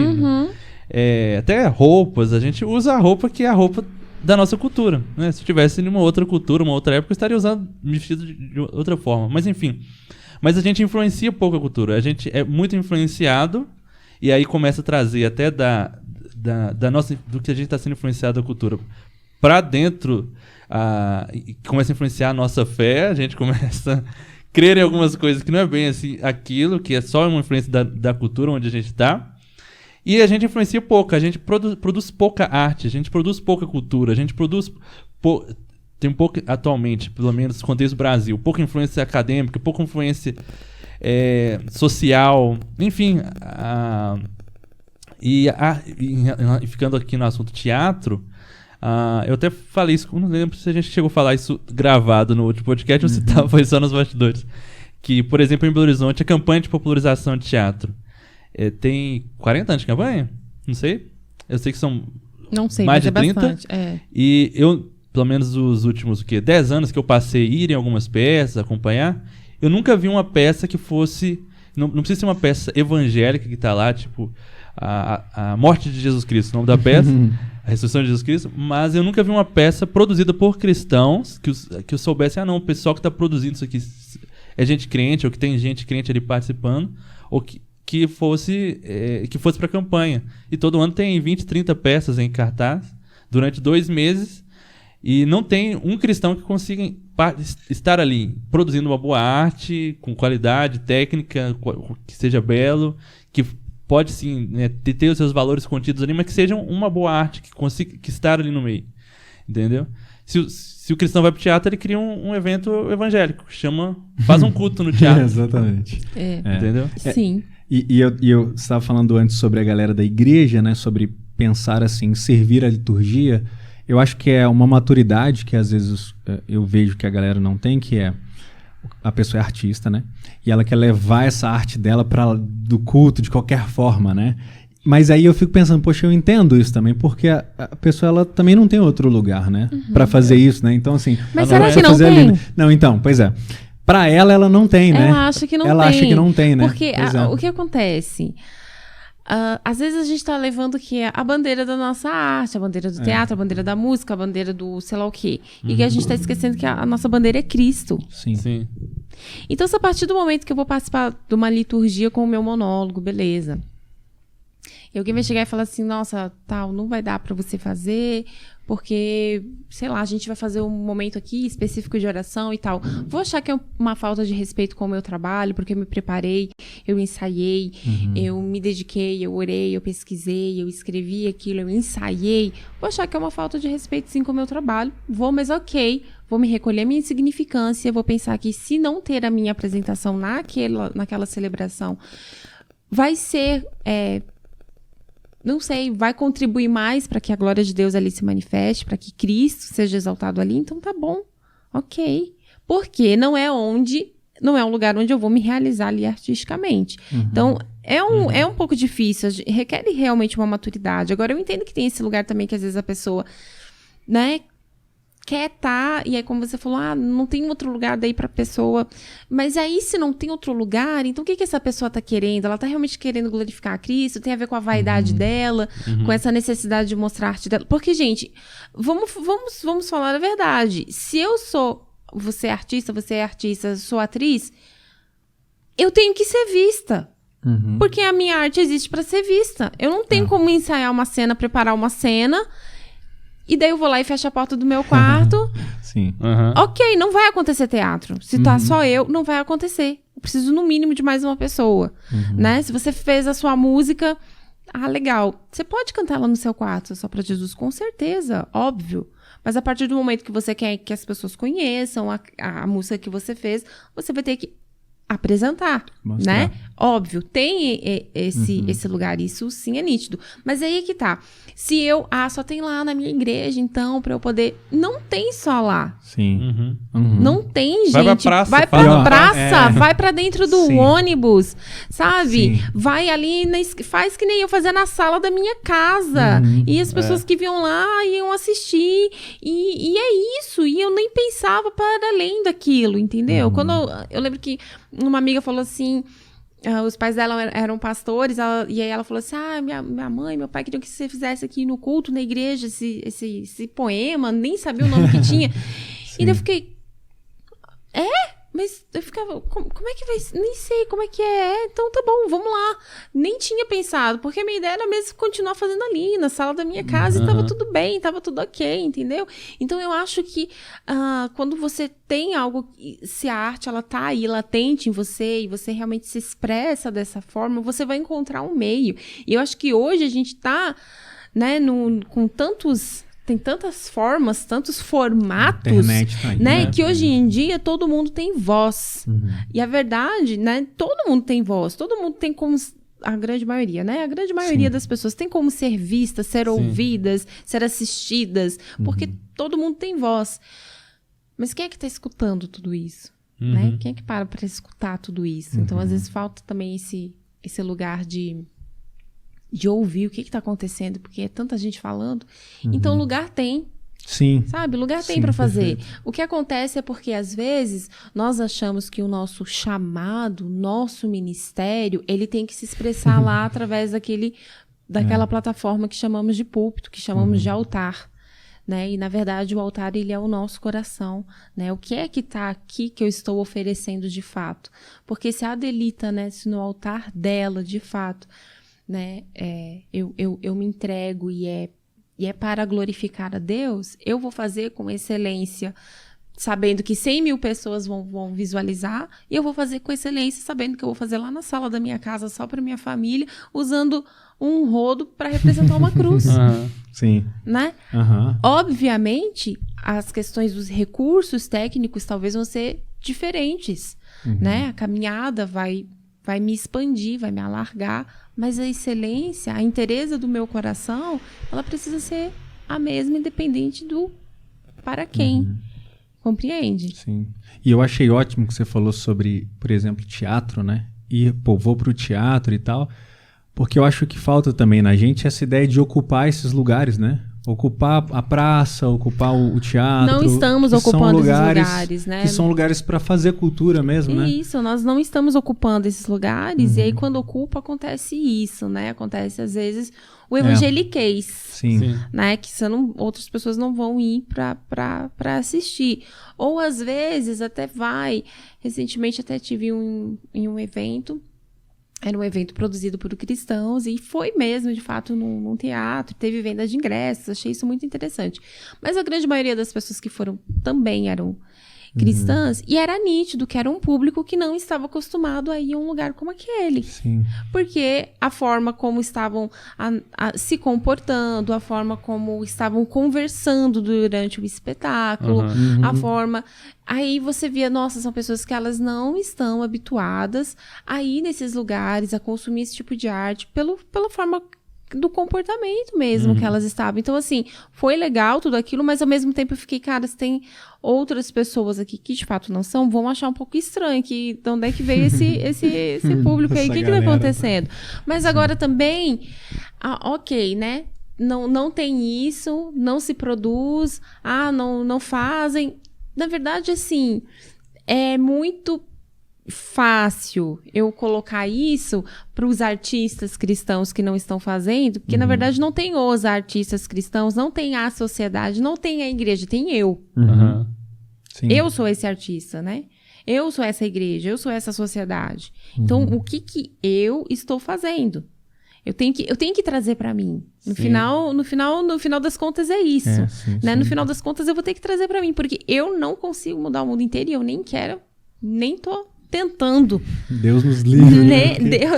até roupas, a gente usa a roupa que é a roupa da nossa cultura. Né? Se tivesse em uma outra cultura, uma outra época, eu estaria usando vestido de outra forma. Mas enfim... Mas a gente influencia pouco a cultura. A gente é muito influenciado e aí começa a trazer até do que a gente está sendo influenciado da cultura para dentro, começa a influenciar a nossa fé. A gente começa a crer em algumas coisas que não é bem assim aquilo, que é só uma influência da cultura onde a gente está. E a gente influencia pouco, a gente produz pouca arte, a gente produz pouca cultura, a gente produz... Tem pouco, atualmente, pelo menos no contexto do Brasil, pouca influência acadêmica, pouca influência social, enfim. E ficando aqui no assunto teatro, eu até falei isso, não lembro se a gente chegou a falar isso gravado no último podcast, ou se foi só nos bastidores. Que, por exemplo, em Belo Horizonte, a campanha de popularização de teatro tem 40 anos de campanha? Não sei. Eu sei que são Não sei, mais mas de 30. bastante. E eu, pelo menos os últimos 10 anos que eu passei a ir em algumas peças, acompanhar, eu nunca vi uma peça que fosse... Não precisa ser uma peça evangélica que tá lá, tipo... A morte de Jesus Cristo, o nome da peça, a ressurreição de Jesus Cristo, mas eu nunca vi uma peça produzida por cristãos que eu soubesse, não, o pessoal que está produzindo isso aqui é gente crente, ou que tem gente crente ali participando, ou que fosse para campanha. E todo ano tem 20, 30 peças em cartaz durante 2 meses, e não tem um cristão que consiga estar ali produzindo uma boa arte, com qualidade técnica, que seja belo, que pode sim, né, ter os seus valores contidos ali, mas que seja uma boa arte, que consiga estar ali no meio. Entendeu? Se o cristão vai pro teatro, ele cria um evento evangélico, faz um culto no teatro. Exatamente. Entendeu? Sim. E eu estava falando antes sobre a galera da igreja, né, sobre pensar assim, servir a liturgia. Eu acho que é uma maturidade que às vezes eu vejo que a galera não tem, que é a pessoa é artista, né? E ela quer levar essa arte dela do culto de qualquer forma, né? Mas aí eu fico pensando, poxa, eu entendo isso também, porque a pessoa ela também não tem outro lugar, né? Pra fazer isso, né? Então, assim... Mas será que não tem? Ali... Não, então, pois é. Pra ela não tem, né? Ela acha que não tem. Ela acha que não tem, né? Porque o que acontece... às vezes a gente tá levando que é a bandeira da nossa arte, a bandeira do teatro, a bandeira da música, a bandeira do sei lá o quê. E que a gente tá esquecendo que a nossa bandeira é Cristo. Sim. Então, se a partir do momento que eu vou participar de uma liturgia com o meu monólogo, beleza. E alguém vai chegar e falar assim, nossa, tal, não vai dar pra você fazer, porque, sei lá, a gente vai fazer um momento aqui específico de oração e tal. Vou achar que é uma falta de respeito com o meu trabalho, porque eu me preparei, eu ensaiei, eu me dediquei, eu orei, eu pesquisei, eu escrevi aquilo, eu ensaiei. Vou achar que é uma falta de respeito, sim, com o meu trabalho. Mas ok, vou me recolher a minha insignificância, vou pensar que se não ter a minha apresentação naquela celebração, vai ser... não sei, vai contribuir mais para que a glória de Deus ali se manifeste, para que Cristo seja exaltado ali, então tá bom, ok. Porque não é um lugar onde eu vou me realizar ali artisticamente. Então, é um pouco difícil, requer realmente uma maturidade. Agora, eu entendo que tem esse lugar também que às vezes a pessoa, né, quer estar, e aí como você falou, não tem outro lugar daí pra pessoa, mas aí se não tem outro lugar, então o que essa pessoa tá querendo? Ela tá realmente querendo glorificar a Cristo? Tem a ver com a vaidade dela, com essa necessidade de mostrar a arte dela? Porque, gente, vamos falar a verdade, se você é artista, sou atriz, eu tenho que ser vista. Porque a minha arte existe pra ser vista. Eu não tenho como ensaiar uma cena, preparar uma cena, e daí eu vou lá e fecho a porta do meu quarto. Sim. Ok, não vai acontecer teatro. Se tá só eu, não vai acontecer. Eu preciso, no mínimo, de mais uma pessoa. Né? Se você fez a sua música, legal. Você pode cantar ela no seu quarto, só pra Jesus, com certeza, óbvio. Mas a partir do momento que você quer que as pessoas conheçam a música que você fez, você vai ter que apresentar, mostrar, né? Óbvio, tem esse lugar, isso sim é nítido. Mas aí é que tá. Se eu, só tem lá na minha igreja, então, pra eu poder... Não tem só lá. Sim. Não tem, gente. Vai pra praça. Vai pra praça, vai pra dentro do Sim. ônibus, sabe? Sim. Vai ali, faz que nem eu fazia na sala da minha casa. E as pessoas que vinham lá iam assistir. E é isso. E eu nem pensava para além daquilo, entendeu? Quando eu lembro que uma amiga falou assim... os pais dela eram pastores, e aí ela falou assim, minha mãe, meu pai queriam que você fizesse aqui no culto, na igreja, esse poema, nem sabia o nome que tinha. E daí eu fiquei, Mas eu ficava, como é que vai... Nem sei como é que é. Então tá bom, vamos lá. Nem tinha pensado, porque a minha ideia era mesmo continuar fazendo ali, na sala da minha casa, e tava tudo bem, tava tudo ok, entendeu? Então eu acho que quando você tem algo, se a arte ela tá aí, latente em você, e você realmente se expressa dessa forma, você vai encontrar um meio. E eu acho que hoje a gente tá, né, com tantos... Tem tantas formas, tantos formatos, internet tá aí, né? Que hoje em dia todo mundo tem voz. E a verdade, né? Todo mundo tem voz. Todo mundo tem como... A grande maioria, né? A grande maioria das pessoas tem como ser vistas, ser ouvidas, ser assistidas. Porque todo mundo tem voz. Mas quem é que está escutando tudo isso? Né? Quem é que para escutar tudo isso? Então, às vezes, falta também esse lugar de ouvir o que está acontecendo, porque é tanta gente falando. Então, lugar tem. Sim. Sabe? Lugar tem para fazer. Perfeito. O que acontece é porque, às vezes, nós achamos que o nosso chamado, nosso ministério, ele tem que se expressar lá através daquela plataforma que chamamos de púlpito, que chamamos de altar. Né? E, na verdade, o altar, ele é o nosso coração. Né? O que é que está aqui que eu estou oferecendo de fato? Porque se a Adelita, né, se no altar dela, de fato... Né? Eu me entrego e é para glorificar a Deus, eu vou fazer com excelência, sabendo que 100 mil pessoas vão visualizar, e eu vou fazer com excelência, sabendo que eu vou fazer lá na sala da minha casa, só para minha família, usando um rodo para representar uma cruz. Sim. Né? Obviamente, as questões dos recursos técnicos talvez vão ser diferentes. Né? A caminhada vai me expandir, vai me alargar, mas a excelência, a inteireza do meu coração, ela precisa ser a mesma, independente do para quem. Compreende? Sim. E eu achei ótimo que você falou sobre, por exemplo, teatro, né? E, vou pro teatro e tal, porque eu acho que falta também na gente essa ideia de ocupar esses lugares, né? Ocupar a praça, ocupar o teatro. Não estamos ocupando esses lugares, né? Que são lugares para fazer cultura mesmo, né? Isso, nós não estamos ocupando esses lugares, e aí quando ocupa acontece isso, né? Acontece às vezes o evangeliquez, Sim. né? Que outras pessoas não vão ir para assistir. Ou às vezes até vai. Recentemente até tive em um evento. Era um evento produzido por cristãos e foi mesmo, de fato, num teatro. Teve venda de ingressos, achei isso muito interessante. Mas a grande maioria das pessoas que foram também eram cristãs, e era nítido que era um público que não estava acostumado a ir a um lugar como aquele. Sim. Porque a forma como estavam se comportando, a forma como estavam conversando durante o espetáculo, a forma... Aí você via, nossa, são pessoas que elas não estão habituadas a ir nesses lugares, a consumir esse tipo de arte, pela forma do comportamento mesmo que elas estavam. Então, assim, foi legal tudo aquilo, mas ao mesmo tempo eu fiquei, cara, se tem outras pessoas aqui que de fato não são, vão achar um pouco estranho, que de onde é que veio esse público aí, o que tá acontecendo? Mas agora também, ok, né? Não tem isso, não se produz, não fazem. Na verdade, assim, é muito fácil eu colocar isso para os artistas cristãos que não estão fazendo, porque na verdade não tem os artistas cristãos, não tem a sociedade, não tem a igreja, tem eu. Sim. Eu sou esse artista, né? Eu sou essa igreja, eu sou essa sociedade. Então, o que eu estou fazendo? Eu tenho que trazer para mim. No final das contas é isso. Né? No final das contas eu vou ter que trazer para mim, porque eu não consigo mudar o mundo inteiro e eu nem quero, nem tô tentando. Deus nos livre.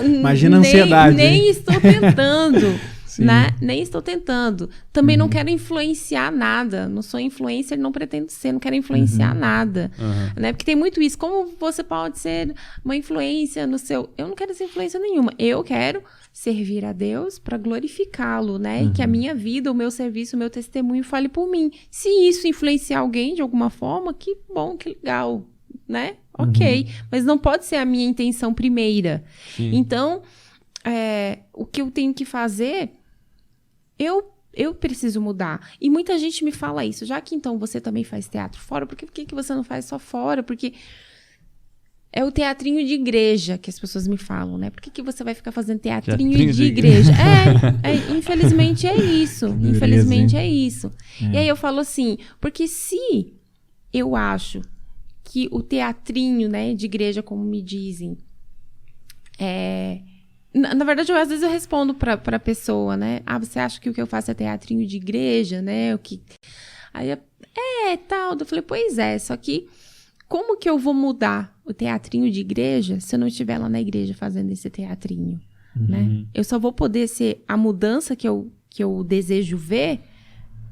Imagina a ansiedade. Nem estou tentando. Né? Nem estou tentando. Também não quero influenciar nada. Não sou influencer, não pretendo ser, não quero influenciar nada. Né? Porque tem muito isso. Como você pode ser uma influência no seu... Eu não quero ser influência nenhuma. Eu quero servir a Deus para glorificá-lo, né? E que a minha vida, o meu serviço, o meu testemunho fale por mim. Se isso influenciar alguém de alguma forma, que bom, que legal, né? Ok. Mas não pode ser a minha intenção primeira. Então, o que eu tenho que fazer... Eu preciso mudar. E muita gente me fala isso. Já que então você também faz teatro fora, por que você não faz só fora? Porque é o teatrinho de igreja que as pessoas me falam, né? Por que você vai ficar fazendo teatrinho de igreja? Infelizmente é isso. Infelizmente é isso. E aí eu falo assim, porque se eu acho que o teatrinho, né, de igreja, como me dizem, na verdade, às vezes eu respondo pra pessoa, né? Você acha que o que eu faço é teatrinho de igreja, né? Aí, tal. Eu falei, pois é, só que como que eu vou mudar o teatrinho de igreja se eu não estiver lá na igreja fazendo esse teatrinho, né? Eu só vou poder ser a mudança que eu desejo ver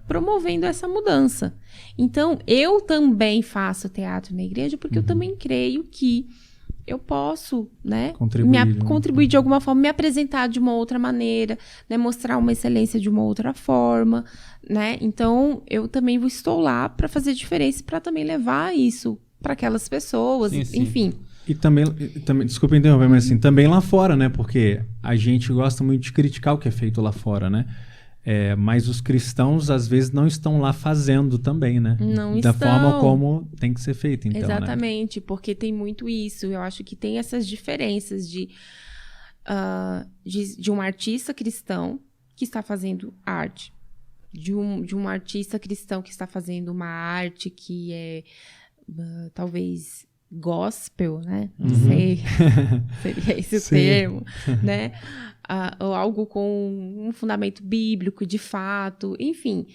promovendo essa mudança. Então, eu também faço teatro na igreja porque eu também creio que eu posso, né, contribuir de alguma forma, me apresentar de uma outra maneira, né, mostrar uma excelência de uma outra forma, né? Então, eu também estou lá para fazer diferença, para também levar isso para aquelas pessoas, enfim. E também, desculpa interromper, mas assim, também lá fora, né? Porque a gente gosta muito de criticar o que é feito lá fora, né? Mas os cristãos, às vezes, não estão lá fazendo também, né? Não da estão. forma como tem que ser feito, então, exatamente, né? Porque tem muito isso. Eu acho que tem essas diferenças de um artista cristão que está fazendo arte, de um artista cristão que está fazendo uma arte que é, talvez, gospel, né? Não sei, seria esse o termo, né? Ou algo com um fundamento bíblico, de fato, enfim.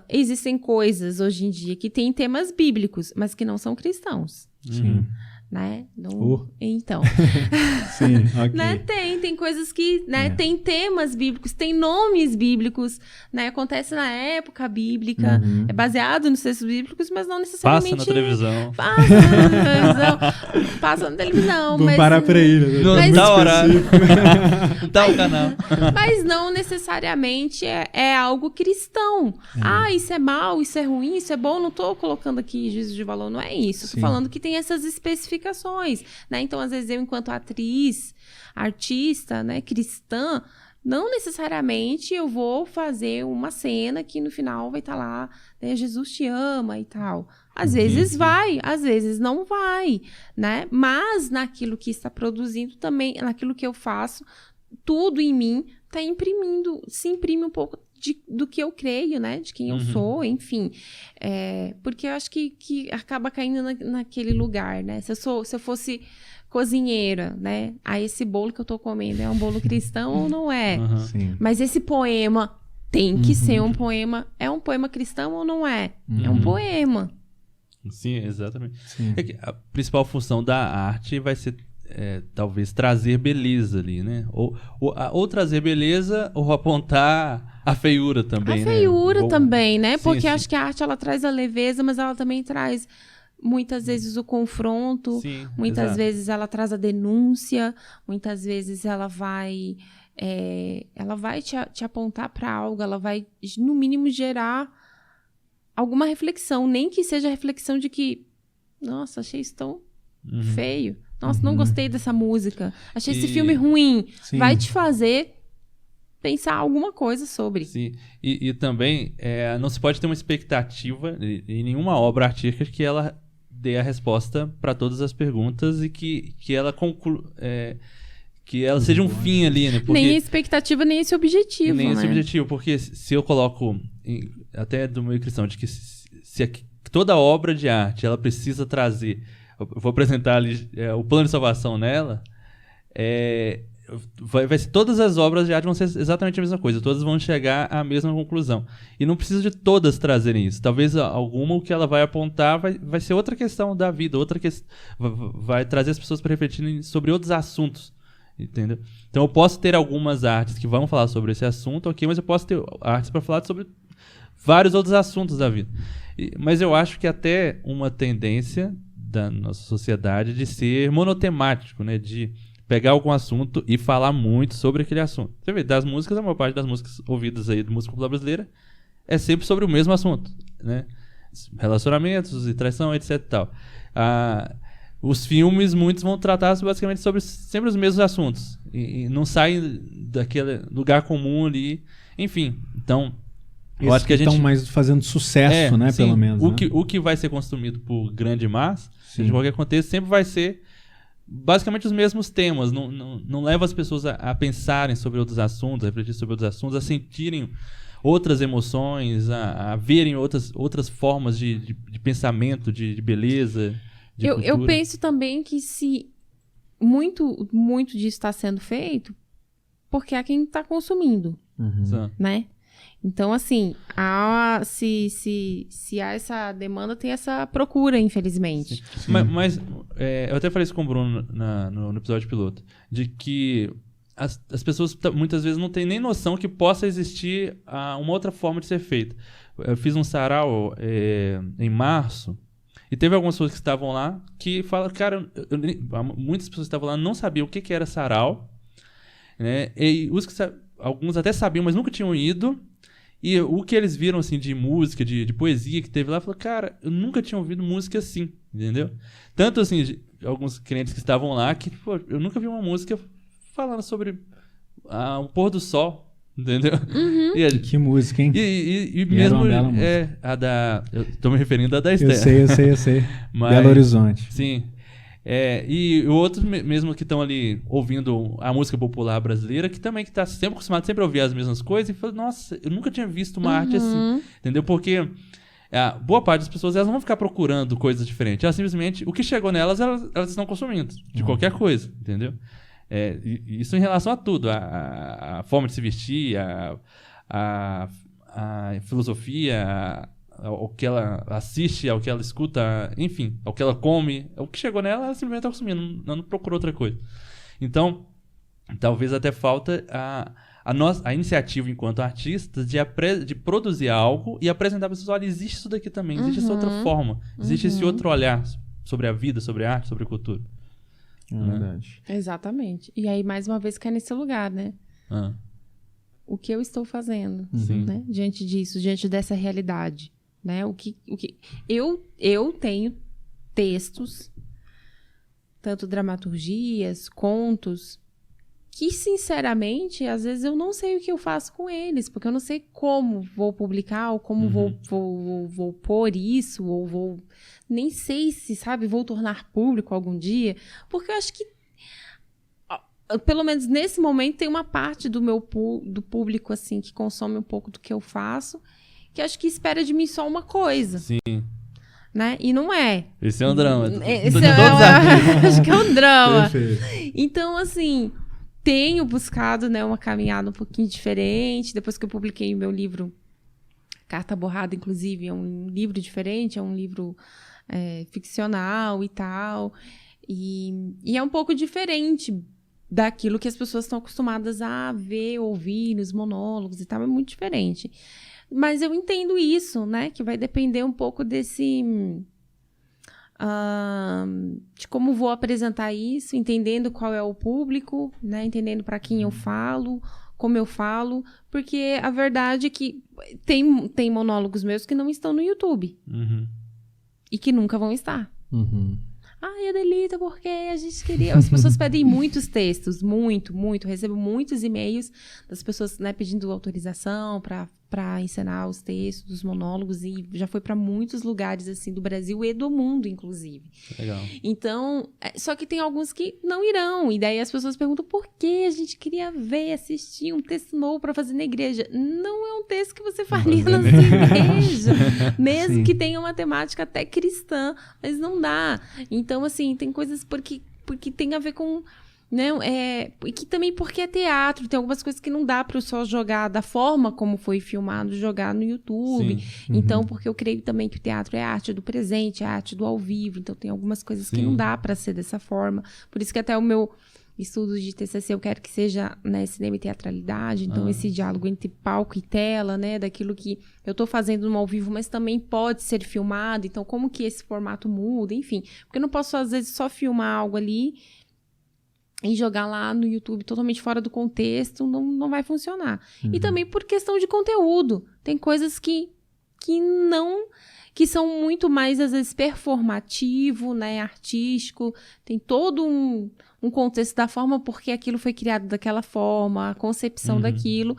Existem coisas hoje em dia que têm temas bíblicos, mas que não são cristãos. Sim. Né? Então. Sim, ok. Né? Tem coisas que, né? Tem temas bíblicos, tem nomes bíblicos, né? Acontece na época bíblica, é baseado nos textos bíblicos, mas não necessariamente... Passa na televisão. Passa na televisão. Vamos parar por aí, né? Não dá horário. Não dá o canal. Mas não necessariamente é algo cristão. Isso é mal, isso é ruim, isso é bom. Não tô colocando aqui juízo de valor, não é isso. Tô falando que tem essas especificações, né? Então, às vezes, eu, enquanto atriz, artista, né, cristã, não necessariamente eu vou fazer uma cena que no final vai estar lá, né, Jesus te ama e tal. Às vezes vai, às vezes não vai, né? Mas naquilo que está produzindo também, naquilo que eu faço, tudo em mim está imprimindo, se imprime um pouco do que eu creio, né? De quem eu sou, enfim. Porque eu acho que acaba caindo naquele lugar, né? Se eu fosse cozinheira, né? Esse bolo que eu tô comendo é um bolo cristão ou não é? Mas esse poema tem que ser um poema. É um poema cristão ou não é? É um poema. Sim, exatamente. Sim. A principal função da arte vai ser talvez trazer beleza ali, né? Ou trazer beleza ou apontar a feiura também, né? A feiura também, né? Sim, porque acho que a arte, ela traz a leveza, mas ela também traz muitas vezes o confronto, muitas vezes ela traz a denúncia, muitas vezes ela vai te apontar para algo, ela vai, no mínimo, gerar alguma reflexão, nem que seja a reflexão de que, nossa, achei isso tão feio. Nossa, não gostei dessa música. Achei esse filme ruim. Vai te fazer pensar alguma coisa sobre. Sim. E também não se pode ter uma expectativa em nenhuma obra artística que ela dê a resposta para todas as perguntas e que ela que ela seja um fim ali, né? Porque, nem a expectativa, nem esse objetivo, nem esse objetivo, porque se eu coloco, até do meio cristão, de que se toda obra de arte ela precisa trazer... Eu vou apresentar ali o plano de salvação nela. Vai ser, todas as obras de arte vão ser exatamente a mesma coisa. Todas vão chegar à mesma conclusão. E não precisa de todas trazerem isso. Talvez alguma o que ela vai apontar vai ser outra questão da vida. Vai trazer as pessoas para refletirem sobre outros assuntos. Entendeu? Então eu posso ter algumas artes que vão falar sobre esse assunto, ok, mas eu posso ter artes para falar sobre vários outros assuntos da vida. Mas eu acho que até uma tendência da nossa sociedade de ser monotemático, né? De pegar algum assunto e falar muito sobre aquele assunto. Você vê, das músicas, a maior parte das músicas ouvidas aí de música popular brasileira é sempre sobre o mesmo assunto, né? Relacionamentos e traição, etc e tal. Os filmes, muitos vão tratar basicamente sobre sempre os mesmos assuntos. E não saem daquele lugar comum ali. Enfim, então... Eu acho que a gente estão mais fazendo sucesso, né? Sim, pelo menos. O que vai ser consumido por grande massa, seja qualquer contexto, sempre vai ser basicamente os mesmos temas. Não leva as pessoas a pensarem sobre outros assuntos, a refletir sobre outros assuntos, a sentirem outras emoções, a verem outras formas de pensamento, de beleza. de Eu cultura. penso também que se muito disso está sendo feito, porque é quem está consumindo, Sim. né? Então, assim, se há essa demanda, tem essa procura, infelizmente. Mas eu até falei isso com o Bruno no episódio piloto, de que as pessoas muitas vezes não têm nem noção que possa existir uma outra forma de ser feita. Eu fiz um sarau em março, e teve algumas pessoas que estavam lá que falam, cara, muitas pessoas que estavam lá não sabiam o que era sarau, né? E alguns até sabiam, mas nunca tinham ido. E o que eles viram, assim, de música, de poesia que teve lá, falaram, cara, eu nunca tinha ouvido música assim, entendeu? Tanto, assim, alguns clientes que estavam lá, que, pô, eu nunca vi uma música falando sobre o pôr do sol, entendeu? Que música, hein? E era mesmo, uma bela música. eu tô me referindo à da Eu Esther. sei. Mas- Belo Horizonte. Sim. E outros mesmo que estão ali ouvindo a música popular brasileira, que também que tá sempre acostumado sempre a ouvir as mesmas coisas, e fala, nossa, eu nunca tinha visto uma arte assim, entendeu? Porque boa parte das pessoas, elas não vão ficar procurando coisas diferentes, elas simplesmente, o que chegou nelas, elas estão consumindo, de qualquer coisa, entendeu? E isso em relação a tudo, a forma de se vestir, a filosofia, ao que ela assiste, ao que ela escuta, enfim, ao que ela come. O que chegou nela, ela simplesmente está consumindo, não procurou outra coisa. Então, talvez até falta a iniciativa enquanto artistas de produzir algo e apresentar para as pessoas, olha, existe isso daqui também, existe essa outra forma, existe esse outro olhar sobre a vida, sobre a arte, sobre a cultura. Verdade. Exatamente. E aí, mais uma vez, cai nesse lugar, né? O que eu estou fazendo, né? Diante disso, diante dessa realidade, né? O que eu tenho textos, tanto dramaturgias, contos, que, sinceramente, às vezes eu não sei o que eu faço com eles, porque eu não sei como vou publicar, ou como vou pôr isso, ou vou... Nem sei se, sabe, vou tornar público algum dia, porque eu acho que, pelo menos nesse momento, tem uma parte do público, assim, que consome um pouco do que eu faço, que acho que espera de mim só uma coisa. Sim. Né? E não é. Esse é um drama. Acho que é um drama. Perfeito. Então, assim, tenho buscado, né, uma caminhada um pouquinho diferente. Depois que eu publiquei o meu livro, Carta Borrada, inclusive, é um livro diferente, é um livro ficcional e tal. E é um pouco diferente daquilo que as pessoas estão acostumadas a ver, ouvir nos monólogos e tal. É muito diferente. Mas eu entendo isso, né? Que vai depender um pouco desse... de como vou apresentar isso, entendendo qual é o público, né? Entendendo para quem eu falo, como eu falo. Porque a verdade é que tem monólogos meus que não estão no YouTube. E que nunca vão estar. Ai, Adelita, porque a gente queria... As pessoas pedem muitos textos, muito. Recebo muitos e-mails das pessoas, né, pedindo autorização para encenar os textos, os monólogos, e já foi para muitos lugares, assim, do Brasil e do mundo, inclusive. Legal. Então, só que tem alguns que não irão, e daí as pessoas perguntam por que a gente queria ver, assistir um texto novo para fazer na igreja. Não é um texto que você faria na sua igreja, mesmo que tenha uma temática até cristã, mas não dá. Então, assim, tem coisas porque tem a ver com... Não, e que também porque é teatro, tem algumas coisas que não dá para eu só jogar da forma como foi filmado, jogar no YouTube. Então, porque eu creio também que o teatro é a arte do presente, é a arte do ao vivo, então tem algumas coisas que não dá para ser dessa forma. Por isso que até o meu estudo de TCC eu quero que seja, né, cinema e teatralidade, então esse diálogo entre palco e tela, né, daquilo que eu tô fazendo no ao vivo, mas também pode ser filmado, então como que esse formato muda, enfim, porque eu não posso às vezes só filmar algo ali e jogar lá no YouTube totalmente fora do contexto, não vai funcionar. E também por questão de conteúdo. Tem coisas que são muito mais, às vezes, performativo, né, artístico. Tem todo um contexto da forma porque aquilo foi criado daquela forma, a concepção daquilo,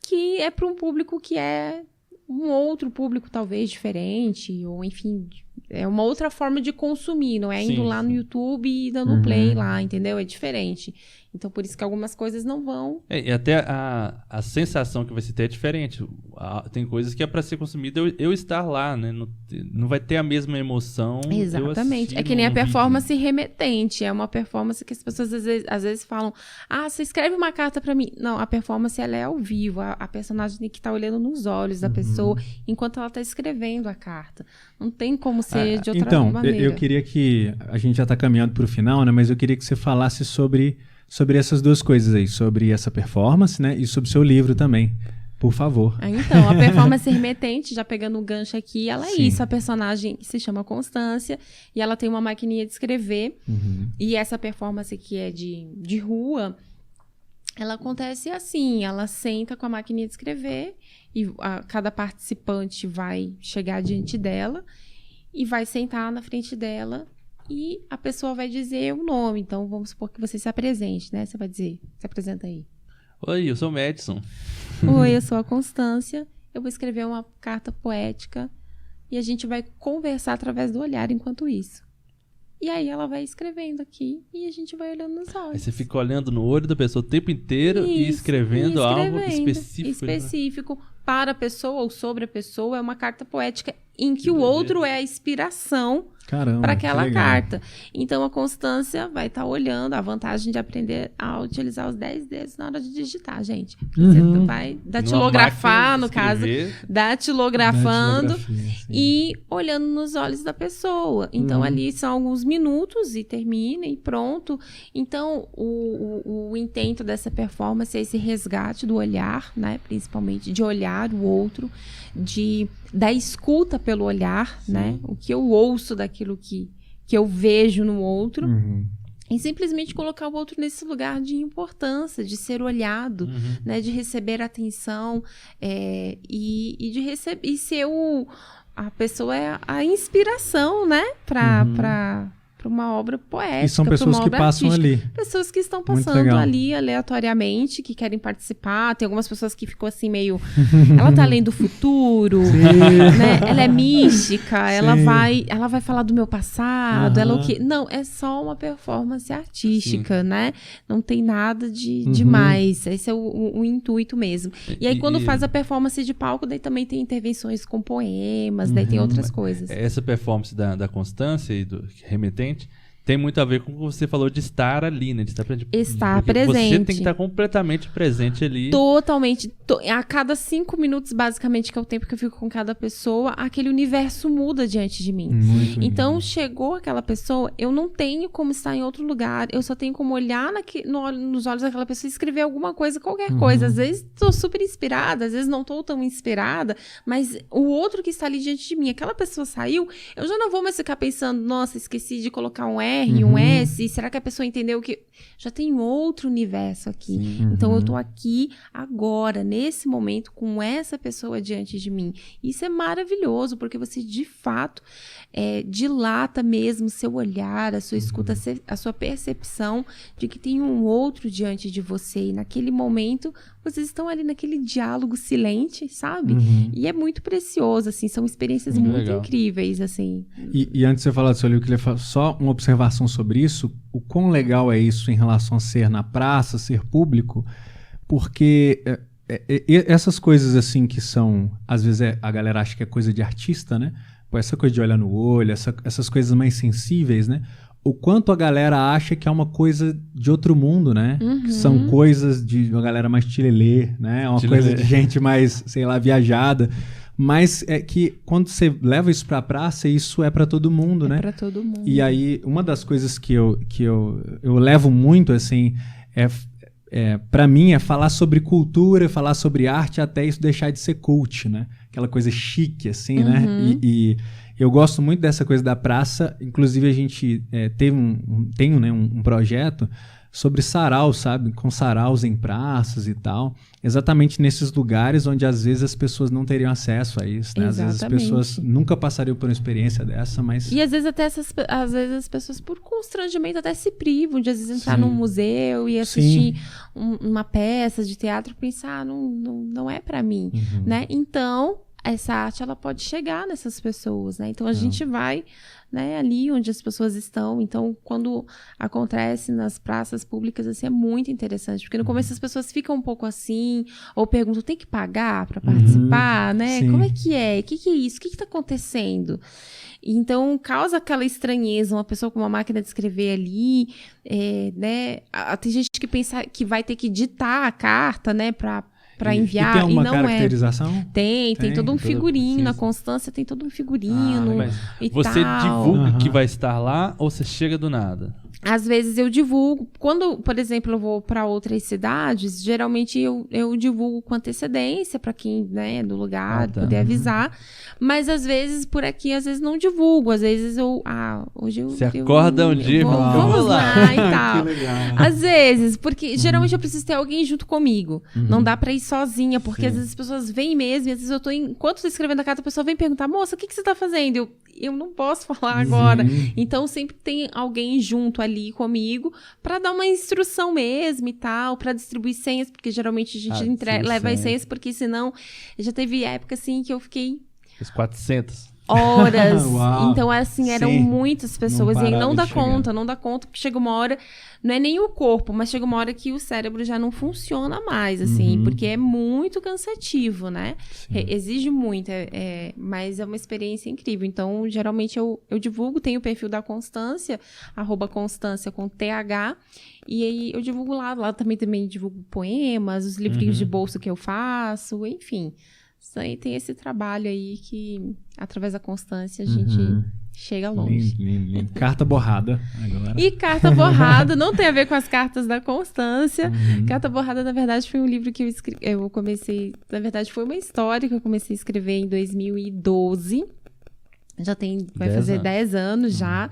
que é para um público que é um outro público, talvez, diferente, ou, enfim... É uma outra forma de consumir, não é indo lá no YouTube e dando play lá, entendeu? É diferente. Então, por isso que algumas coisas não vão. E até a sensação que vai se ter é diferente. Tem coisas que é para ser consumida eu estar lá, né? Não vai ter a mesma emoção. Exatamente. É que nem a performance remetente. É uma performance que as pessoas às vezes falam: você escreve uma carta para mim. Não, a performance ela é ao vivo. A personagem tem que estar olhando nos olhos da pessoa enquanto ela está escrevendo a carta. Não tem como ser de outra maneira. Então, eu queria que... A gente já está caminhando para o final, né? Mas eu queria que você falasse sobre essas duas coisas aí. Sobre essa performance, né? E sobre o seu livro também. Por favor. Então, a performance remetente, já pegando um gancho aqui, ela é Sim. isso. A personagem se chama Constância e ela tem uma maquininha de escrever. E essa performance que é de rua, ela acontece assim. Ela senta com a maquininha de escrever e cada participante vai chegar diante dela e vai sentar na frente dela e a pessoa vai dizer o nome. Então, vamos supor que você se apresente, né? Você vai dizer, se apresenta aí. Oi, eu sou o Madison. Oi, eu sou a Constância. Eu vou escrever uma carta poética e a gente vai conversar através do olhar enquanto isso. E aí ela vai escrevendo aqui e a gente vai olhando nos olhos. Aí você fica olhando no olho da pessoa o tempo inteiro e escrevendo algo específico. Para a pessoa ou sobre a pessoa. É uma carta poética em que o outro é a inspiração para aquela carta. Então a Constância vai estar olhando. A vantagem de aprender a utilizar os 10 dedos na hora de digitar, gente. Você vai datilografar, no caso, datilografando e olhando nos olhos da pessoa. Então ali são alguns minutos e termina e pronto. Então o intento dessa performance é esse resgate do olhar, né? Principalmente de olhar o outro, da escuta pelo olhar, né? O que eu ouço daquilo que eu vejo no outro. E simplesmente colocar o outro nesse lugar de importância, de ser olhado, né? De receber atenção e de receber e ser a pessoa é a inspiração, né? Para uma obra poética. E são pessoas que passam ali. Pessoas que estão passando ali aleatoriamente, que querem participar. Tem algumas pessoas que ficam assim meio... Ela tá além do futuro, né? Ela é mística, ela vai falar do meu passado, ela o quê? Não, é só uma performance artística, né? Não tem nada de demais. Esse é o intuito mesmo. E aí quando faz a performance de palco, daí também tem intervenções com poemas, daí tem outras coisas. Essa performance da Constância e do remetente tem muito a ver com o que você falou de estar ali, né? De estar presente. Estar presente. Você tem que estar completamente presente ali. Totalmente. A cada 5 minutos, basicamente, que é o tempo que eu fico com cada pessoa, aquele universo muda diante de mim. Então, chegou aquela pessoa, eu não tenho como estar em outro lugar, eu só tenho como olhar nos olhos daquela pessoa e escrever alguma coisa, qualquer coisa. Às vezes, estou super inspirada, às vezes não estou tão inspirada, mas o outro que está ali diante de mim, aquela pessoa saiu, eu já não vou mais ficar pensando, nossa, esqueci de colocar um R, um S, será que a pessoa entendeu que... Já tem outro universo aqui. Então, eu tô aqui agora, nesse momento, com essa pessoa diante de mim. Isso é maravilhoso, porque você, de fato, dilata mesmo seu olhar, a sua escuta, a sua percepção de que tem um outro diante de você. E naquele momento, vocês estão ali naquele diálogo silente, sabe? E é muito precioso, assim. São experiências muito incríveis, assim. E antes de você falar do seu livro, eu queria falar só uma observação sobre isso. O quão legal é isso em relação a ser na praça, ser público, porque essas coisas assim que são, às vezes a galera acha que é coisa de artista, né? Pô, essa coisa de olhar no olho, essas coisas mais sensíveis, né? O quanto a galera acha que é uma coisa de outro mundo, né? Que são coisas de uma galera mais tilelê, né? Uma coisa de gente mais, sei lá, viajada. Mas é que quando você leva isso pra praça, isso é pra todo mundo, né? É pra todo mundo. E aí, uma das coisas que eu levo muito, assim, pra mim, é falar sobre cultura, falar sobre arte, até isso deixar de ser cult, né? Aquela coisa chique, assim, né? E eu gosto muito dessa coisa da praça. Inclusive, a gente tem um projeto sobre saraus, sabe? Com saraus em praças e tal. Exatamente nesses lugares onde, às vezes, as pessoas não teriam acesso a isso, né? Às vezes as pessoas nunca passariam por uma experiência dessa, mas... E às vezes até as pessoas, por constrangimento, até se privam de, às vezes, entrar num museu e assistir uma peça de teatro e pensar, não é pra mim, né? Então... essa arte ela pode chegar nessas pessoas, né? Então a gente vai, né, ali onde as pessoas estão. Então, quando acontece nas praças públicas, assim, é muito interessante, porque no começo as pessoas ficam um pouco assim, ou perguntam, tem que pagar para participar, né? Sim. Como é que é? O que é isso? O que está acontecendo? Então, causa aquela estranheza, uma pessoa com uma máquina de escrever ali, né? Tem gente que pensa que vai ter que ditar a carta, né, para enviar. E tem alguma não caracterização? Tem todo um figurinho. Sim. Na Constância tem todo um figurino Mas e você tal. divulga que vai estar lá ou você chega do nada? Às vezes eu divulgo. Quando, por exemplo, eu vou para outras cidades, geralmente eu divulgo com antecedência para quem, né, do lugar poder avisar. Mas às vezes por aqui, às vezes não divulgo. Às vezes hoje eu... Você acorda um dia e fala, vamos lá e Que tal. legal. Às vezes, porque geralmente eu preciso ter alguém junto comigo. Não dá pra ir sozinha, porque às vezes as pessoas vêm mesmo, e às vezes eu tô enquanto tô escrevendo a carta, a pessoa vem perguntar, moça, o que você tá fazendo? Eu não posso falar agora. Então sempre tem alguém junto ali comigo pra dar uma instrução mesmo e tal, pra distribuir senhas, porque geralmente a gente leva as senhas, porque senão já teve época assim que eu fiquei Os 400. horas. Uau. Então, assim, eram Sim. muitas pessoas. E aí parava não dá de chegar. não dá conta, porque chega uma hora, não é nem o corpo, mas chega uma hora que o cérebro já não funciona mais, assim, porque é muito cansativo, né? Exige muito, mas é uma experiência incrível. Então, geralmente eu divulgo, tenho o perfil da Constância, @Constância com TH, e aí eu divulgo lá também divulgo poemas, os livrinhos de bolso que eu faço, enfim. Tem esse trabalho aí que, através da Constância, a gente chega longe. Lindo. Carta borrada agora. E Carta Borrada não tem a ver com as cartas da Constância. Carta Borrada, na verdade, foi um livro que eu comecei... Na verdade, foi uma história que eu comecei a escrever em 2012. Vai fazer 10 anos já.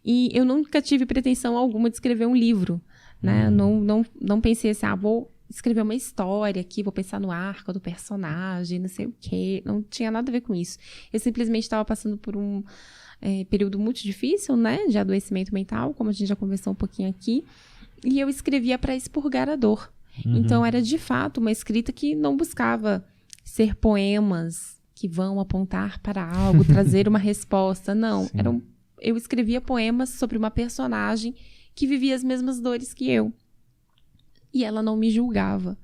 E eu nunca tive pretensão alguma de escrever um livro, né? Não pensei assim, vou escrever uma história aqui, vou pensar no arco do personagem, não sei o quê. Não tinha nada a ver com isso. Eu simplesmente estava passando por um período muito difícil, né? De adoecimento mental, como a gente já conversou um pouquinho aqui. E eu escrevia para expurgar a dor. Então, era de fato uma escrita que não buscava ser poemas que vão apontar para algo, trazer uma resposta. Não, eu escrevia poemas sobre uma personagem que vivia as mesmas dores que eu. E ela não me julgava,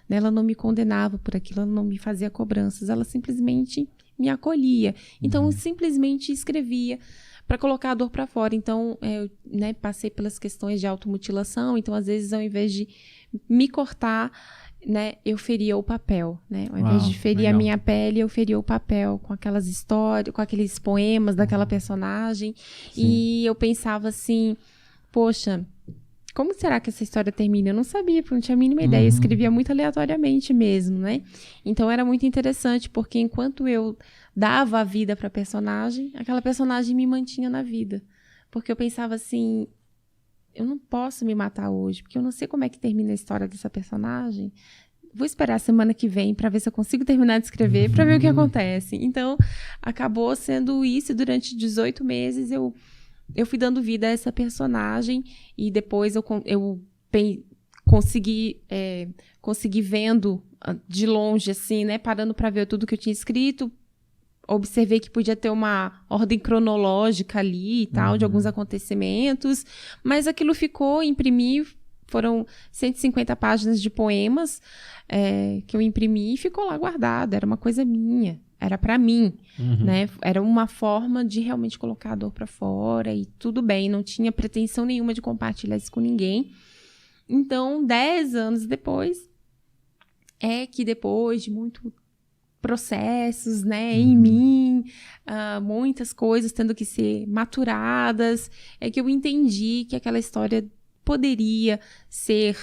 né? Ela não me condenava por aquilo, ela não me fazia cobranças, ela simplesmente me acolhia. Então, eu simplesmente escrevia para colocar a dor para fora. Então, eu, né, passei pelas questões de automutilação, então, às vezes, ao invés de me cortar, né, eu feria o papel, né? Ao invés de ferir a minha pele, eu feria o papel com aquelas histórias, com aqueles poemas daquela personagem. E eu pensava assim, poxa, como será que essa história termina? Eu não sabia, porque eu não tinha a mínima ideia. Eu escrevia muito aleatoriamente mesmo, né? Então, era muito interessante, porque enquanto eu dava a vida para a personagem, aquela personagem me mantinha na vida. Porque eu pensava assim, eu não posso me matar hoje, porque eu não sei como é que termina a história dessa personagem. Vou esperar a semana que vem para ver se eu consigo terminar de escrever, para ver o que acontece. Então, acabou sendo isso. Durante 18 meses, eu fui dando vida a essa personagem, e depois eu consegui vendo de longe, assim, né? Parando para ver tudo que eu tinha escrito, observei que podia ter uma ordem cronológica ali e tal, de alguns acontecimentos, mas aquilo ficou, imprimi, foram 150 páginas de poemas que eu imprimi e ficou lá guardado, era uma coisa minha. Era pra mim, né? Era uma forma de realmente colocar a dor pra fora e tudo bem, não tinha pretensão nenhuma de compartilhar isso com ninguém. Então, 10 anos depois, depois de muitos processos, né, em mim, muitas coisas tendo que ser maturadas, é que eu entendi que aquela história poderia ser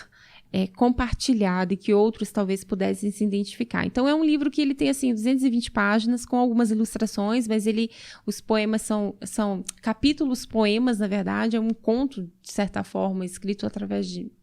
compartilhado e que outros talvez pudessem se identificar. Então, é um livro que ele tem, assim, 220 páginas com algumas ilustrações, mas os poemas são capítulos poemas, na verdade, é um conto, de certa forma, escrito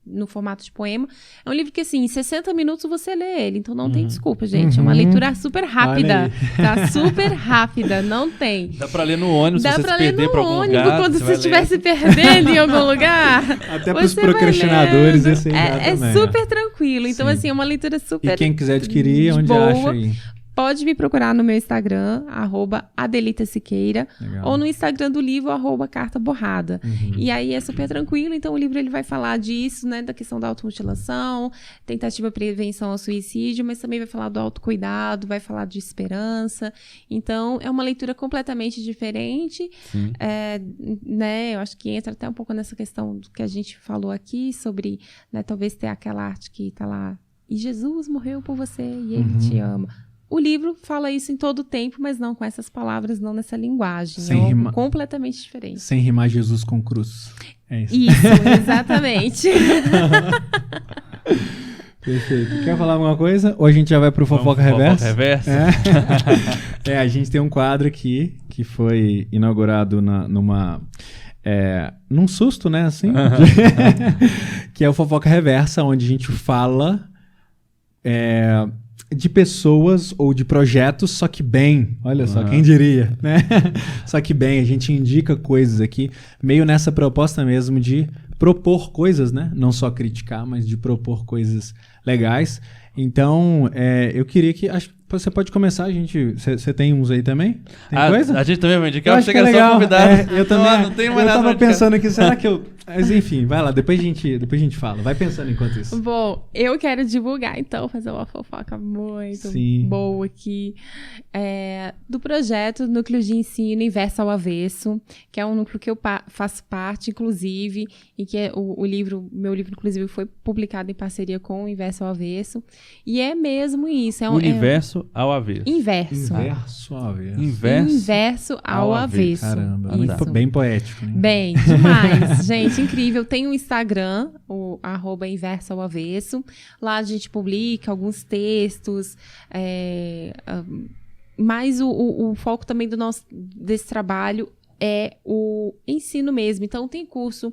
no formato de poema. É um livro que, assim, em 60 minutos você lê ele, então não tem desculpa, gente. É uma leitura super rápida, tá? Super rápida, não tem. Dá pra ler no ônibus, Dá se você pra se ler perder no pra algum ônibus, lugar. quando você estiver se perdendo em algum lugar. Até pros procrastinadores, esse aí dá também. É super tranquilo. Então, Sim. assim, é uma leitura super E quem quiser adquirir, onde boa. acha aí? pode me procurar no meu Instagram, @AdelitaSiqueira, Legal. ou no Instagram do livro, @cartaborrada. E aí é super tranquilo, então o livro ele vai falar disso, né, da questão da automutilação, tentativa de prevenção ao suicídio, mas também vai falar do autocuidado, vai falar de esperança. Então, é uma leitura completamente diferente, né, eu acho que entra até um pouco nessa questão do que a gente falou aqui, sobre, né, talvez ter aquela arte que tá lá, e Jesus morreu por você, e ele te ama. O livro fala isso em todo o tempo, mas não com essas palavras, não nessa linguagem. Sem é algo rima- completamente diferente. Sem rimar Jesus com cruz. É isso. Isso, exatamente. Perfeito. Quer falar alguma coisa? Ou a gente já vai pro Fofoca Reversa? Reversa? A gente tem um quadro aqui que foi inaugurado num susto, né? Assim, que é o Fofoca Reversa, onde a gente fala de pessoas ou de projetos, só que bem. Olha só, quem diria, né? Só que bem, a gente indica coisas aqui, meio nessa proposta mesmo de propor coisas, né? Não só criticar, mas de propor coisas legais. Então, eu queria que... Acho que você pode começar, gente. Você tem uns aí também? Tem coisa? A gente também vai indicar, Eu eu acho achei que que é era só legal. convidado. Eu também. Não tenho Eu mais nada tava pra indicar. pensando aqui, será que eu... Mas enfim, vai lá, depois a gente fala. Vai pensando enquanto isso. Bom, eu quero divulgar, então, fazer uma fofoca muito Sim. boa aqui, do projeto Núcleo de Ensino Inverso ao Avesso, que é um núcleo que eu faço parte, inclusive, e que meu livro, inclusive, foi publicado em parceria com o Inverso ao Avesso, e é mesmo isso. Universo ao avesso. Inverso. Inverso ao avesso. Inverso ao avesso. Caramba, Isso. bem poético, né? Bem, demais. Gente, incrível. Tem um Instagram, o @inverso ao avesso. Lá a gente publica alguns textos, mas o foco também desse trabalho é o ensino mesmo. Então, tem curso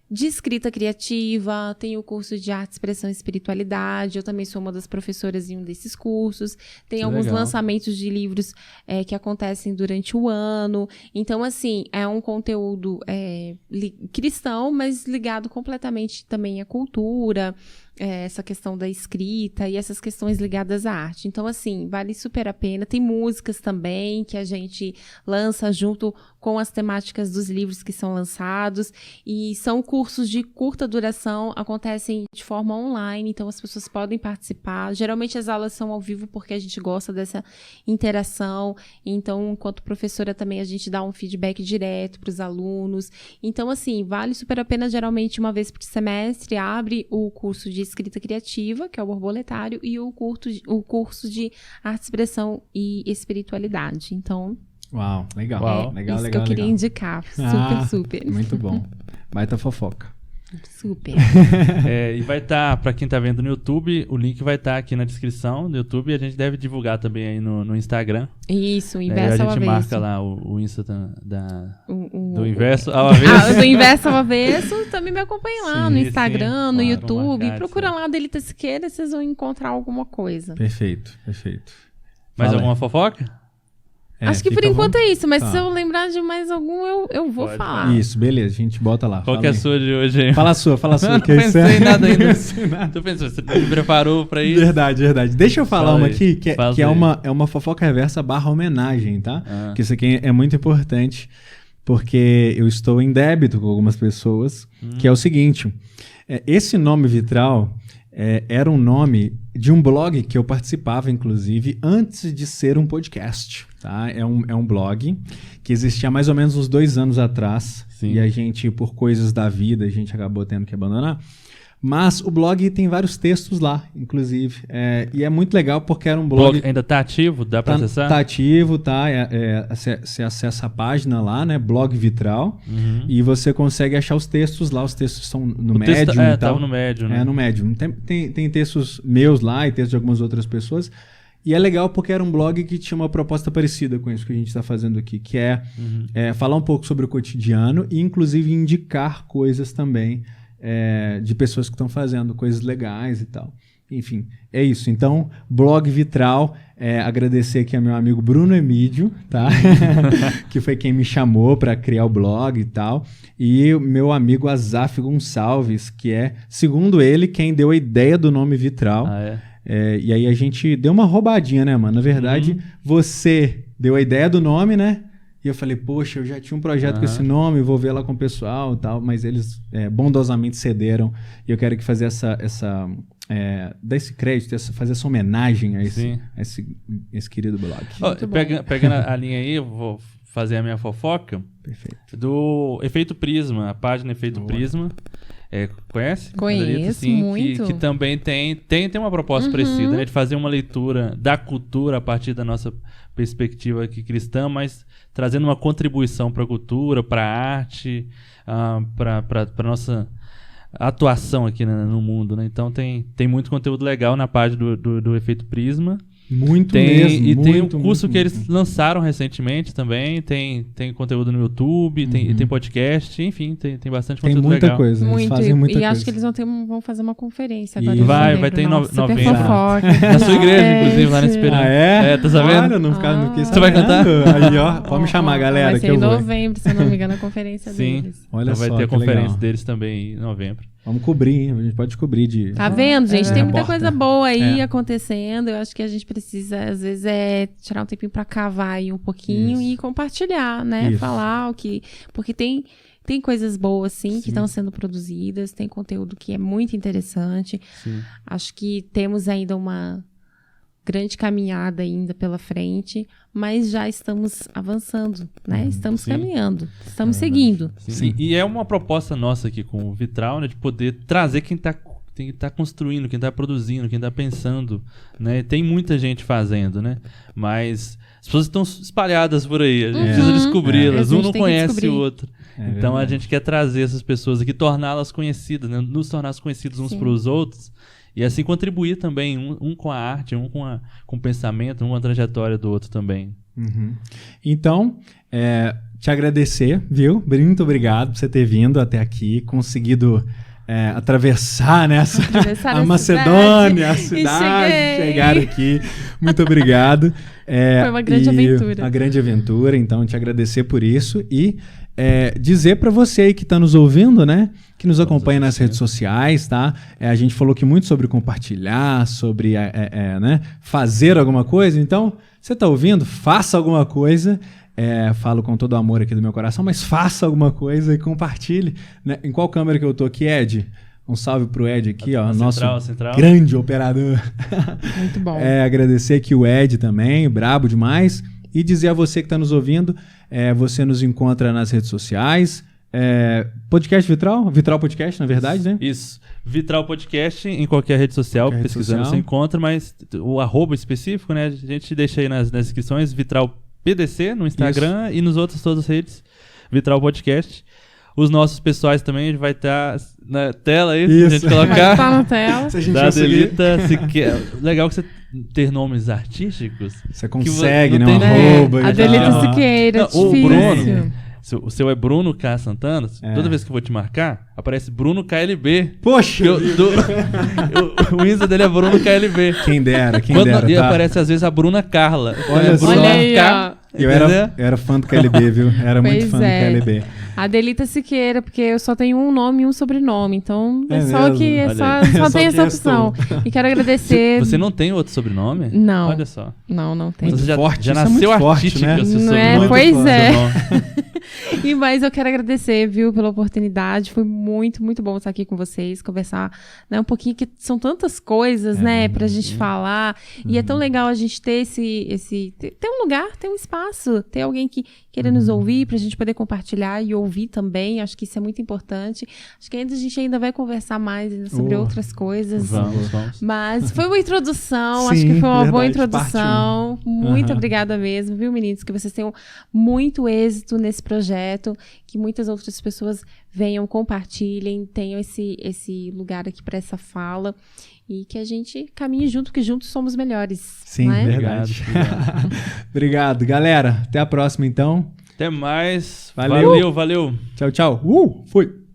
de escrita criativa, tem o curso de arte, expressão e espiritualidade. Eu também sou uma das professoras em um desses cursos. Tem alguns legal. lançamentos de livros que acontecem durante o ano. Então, assim, é um conteúdo cristão, mas ligado completamente também à cultura, essa questão da escrita e essas questões ligadas à arte. Então, assim, vale super a pena. Tem músicas também que a gente lança junto com as temáticas dos livros que são lançados. E são cursos de curta duração, acontecem de forma online, então as pessoas podem participar. Geralmente as aulas são ao vivo porque a gente gosta dessa interação. Então, enquanto professora também, a gente dá um feedback direto para os alunos. Então, assim, vale super a pena. Geralmente, uma vez por semestre, abre o curso de escrita criativa, que é o borboletário, e o curso de arte, expressão e espiritualidade. Então, Uau, legal. Uau. Legal, isso legal, que eu queria legal. indicar. Super. Muito bom. Baita fofoca. Super. E vai estar, pra quem tá vendo no YouTube, o link vai estar aqui na descrição do YouTube, e a gente deve divulgar também aí no Instagram. Isso, o A Inverso ao gente Avesso. marca lá o Insta do Inverso ao Ah, Avesso. do Inverso ao Avesso, também me acompanhe lá no Sim, Instagram, no claro, YouTube. marcar, Procura sim. lá Adelita Siqueira, vocês vão encontrar alguma coisa. Perfeito. Mais Fala alguma aí. fofoca? Acho que por fica à enquanto é isso, mas Tá. se eu lembrar de mais algum, eu vou Pode falar. Isso, beleza, a gente bota lá. Qual que é a Fala sua de hoje aí? aí. Fala a sua. Não que pensei isso é- em nada ainda. Não pensei em nada. Tu pensou, você me preparou pra isso? Verdade. Deixa eu falar Fala uma aí. aqui, que Fala é aí. uma fofoca reversa / homenagem, tá? Ah. Que isso aqui é muito importante, porque eu estou em débito com algumas pessoas, que é o seguinte, esse nome Vitral era um nome de um blog que eu participava, inclusive, antes de ser um podcast, tá? É um blog que existia há mais ou menos uns 2 anos atrás, Sim. e a gente, por coisas da vida, a gente acabou tendo que abandonar. Mas o blog tem vários textos lá, inclusive. E é muito legal porque era um blog... Ainda tá ativo? Dá pra acessar? Tá ativo, tá? Você acessa a página lá, né? Blog Vitral. Uhum. E você consegue achar os textos lá. Os textos são no O texto- Medium e tal. tava no Medium, né? No Medium. Tem textos meus lá e textos de algumas outras pessoas. E é legal porque era um blog que tinha uma proposta parecida com isso que a gente está fazendo aqui, que é falar um pouco sobre o cotidiano e, inclusive, indicar coisas também de pessoas que estão fazendo coisas legais e tal. Enfim, é isso. Então, blog Vitral, agradecer aqui ao meu amigo Bruno Emídio, tá? Que foi quem me chamou para criar o blog e tal. E o meu amigo Azaf Gonçalves, que é, segundo ele, quem deu a ideia do nome Vitral. E aí a gente deu uma roubadinha, né, mano? Na verdade, você deu a ideia do nome, né? E eu falei, poxa, eu já tinha um projeto com esse nome, vou ver lá com o pessoal e tal. Mas eles bondosamente cederam. E eu quero que fazer dar esse crédito, fazer essa homenagem a esse querido blog. Pegando a linha aí, eu vou fazer a minha fofoca. Perfeito. Do Efeito Prisma, a página Efeito Prisma. Conhece? Conheço, muito. Que também tem uma proposta parecida, né? De fazer uma leitura da cultura a partir da nossa perspectiva aqui cristã, mas trazendo uma contribuição para a cultura, para a arte, para a nossa atuação aqui no mundo, né? Então tem muito conteúdo legal na página do Efeito Prisma. Muito mesmo. E tem um curso que eles lançaram recentemente também. Tem conteúdo no YouTube, tem podcast, enfim, tem bastante conteúdo legal. Tem muita coisa. Muito, eles fazem muita coisa. Acho que eles vão fazer uma conferência agora. Vai ter em novembro. Fofoca. Na sua igreja, inclusive, lá na Esperança. Tá sabendo? Olha, não fiquei Você vai cantar? Aí, ó, pode me chamar, galera, vai ser que eu vou. em novembro, se eu não me engano, a conferência deles. Olha então só, vai ter a conferência legal. deles também em novembro. Vamos cobrir, hein? A gente pode cobrir de... Tá vendo, gente? Tem muita coisa boa aí É. acontecendo. Eu acho que a gente precisa, às vezes, tirar um tempinho pra cavar aí um pouquinho e compartilhar, né? Isso. Falar o que... Porque tem coisas boas, sim, que estão sendo produzidas. Tem conteúdo que é muito interessante. Sim. Acho que temos ainda uma grande caminhada ainda pela frente, mas já estamos avançando, né? Estamos caminhando, estamos seguindo. Sim. E é uma proposta nossa aqui com o Vitral, né? De poder trazer quem tá construindo, quem tá produzindo, quem tá pensando, né? Tem muita gente fazendo, né? Mas as pessoas estão espalhadas por aí, a gente precisa descobri-las, um não conhece o outro. Então a gente quer trazer essas pessoas aqui, torná-las conhecidas, né? Nos tornar conhecidos uns para os outros. E assim contribuir também, um com a arte, um com o pensamento, um com a trajetória do outro também. Então, te agradecer, viu? Muito obrigado por você ter vindo até aqui, conseguido atravessar a Macedônia, a cidade, chegar aqui. Muito obrigado. Foi uma grande aventura. Uma grande aventura, então te agradecer por isso e dizer para você aí que está nos ouvindo, né? Que nos acompanha nas redes sociais, tá? A gente falou aqui muito sobre compartilhar, sobre né, fazer alguma coisa. Então, você está ouvindo? Faça alguma coisa. Falo com todo o amor aqui do meu coração, mas faça alguma coisa e compartilhe. Né? Em qual câmera que eu tô aqui, Ed? Um salve pro Ed aqui, ó, nosso grande operador. Muito bom. Agradecer aqui o Ed também, brabo demais. E dizer a você que está nos ouvindo, você nos encontra nas redes sociais. Podcast Vitral? Vitral Podcast, na verdade, né? Isso. Vitral Podcast em qualquer rede social, pesquisando você encontra, mas o @ específico, né? A gente deixa aí nas descrições, Vitral PDC no Instagram e nos outros todas as redes, Vitral Podcast. Os nossos pessoais também, a gente vai estar na tela aí, se a gente colocar. Vai estar na tela. Se a gente da Adelita, legal que você ter nomes artísticos. Você consegue, né? Não Um tem arroba. Adelita Siqueira, o difícil. Bruno. O seu é Bruno K. Santana. Toda vez que eu vou te marcar, aparece Bruno KLB. Poxa! O Insta dele é Bruno KLB. Quem dera. E aparece às vezes a Bruna Carla. Olha só. Olha aí, ó. Eu era fã do KLB, viu? Era muito fã do KLB. Adelita Siqueira, porque eu só tenho um nome e um sobrenome. Então, só mesmo? que só tem essa opção. E quero agradecer. Você não tem outro sobrenome? Não. Olha só. Não tem. Você já Forte, isso é nasceu muito forte, artística, né? seu Não sobrenome. pois Seu é. nome. Mas eu quero agradecer, viu, pela oportunidade. Foi muito, muito bom estar aqui com vocês, conversar, né, um pouquinho, que são tantas coisas, né, pra gente falar. E é tão legal a gente ter ter um lugar, ter um espaço, ter alguém que queira nos ouvir, pra gente poder compartilhar e ouvir também. Acho que isso é muito importante. Acho que a gente ainda vai conversar mais sobre outras coisas. Vamos. Mas foi uma introdução, Sim, acho que foi uma boa verdade, introdução. Muito obrigada mesmo, viu, meninos? Que vocês tenham muito êxito nesse projeto, que muitas outras pessoas venham, compartilhem, tenham esse lugar aqui para essa fala e que a gente caminhe junto, porque juntos somos melhores. Sim, não é? verdade. Obrigado, galera. Até a próxima, então. Até mais. Valeu. Valeu. Tchau, tchau. Fui.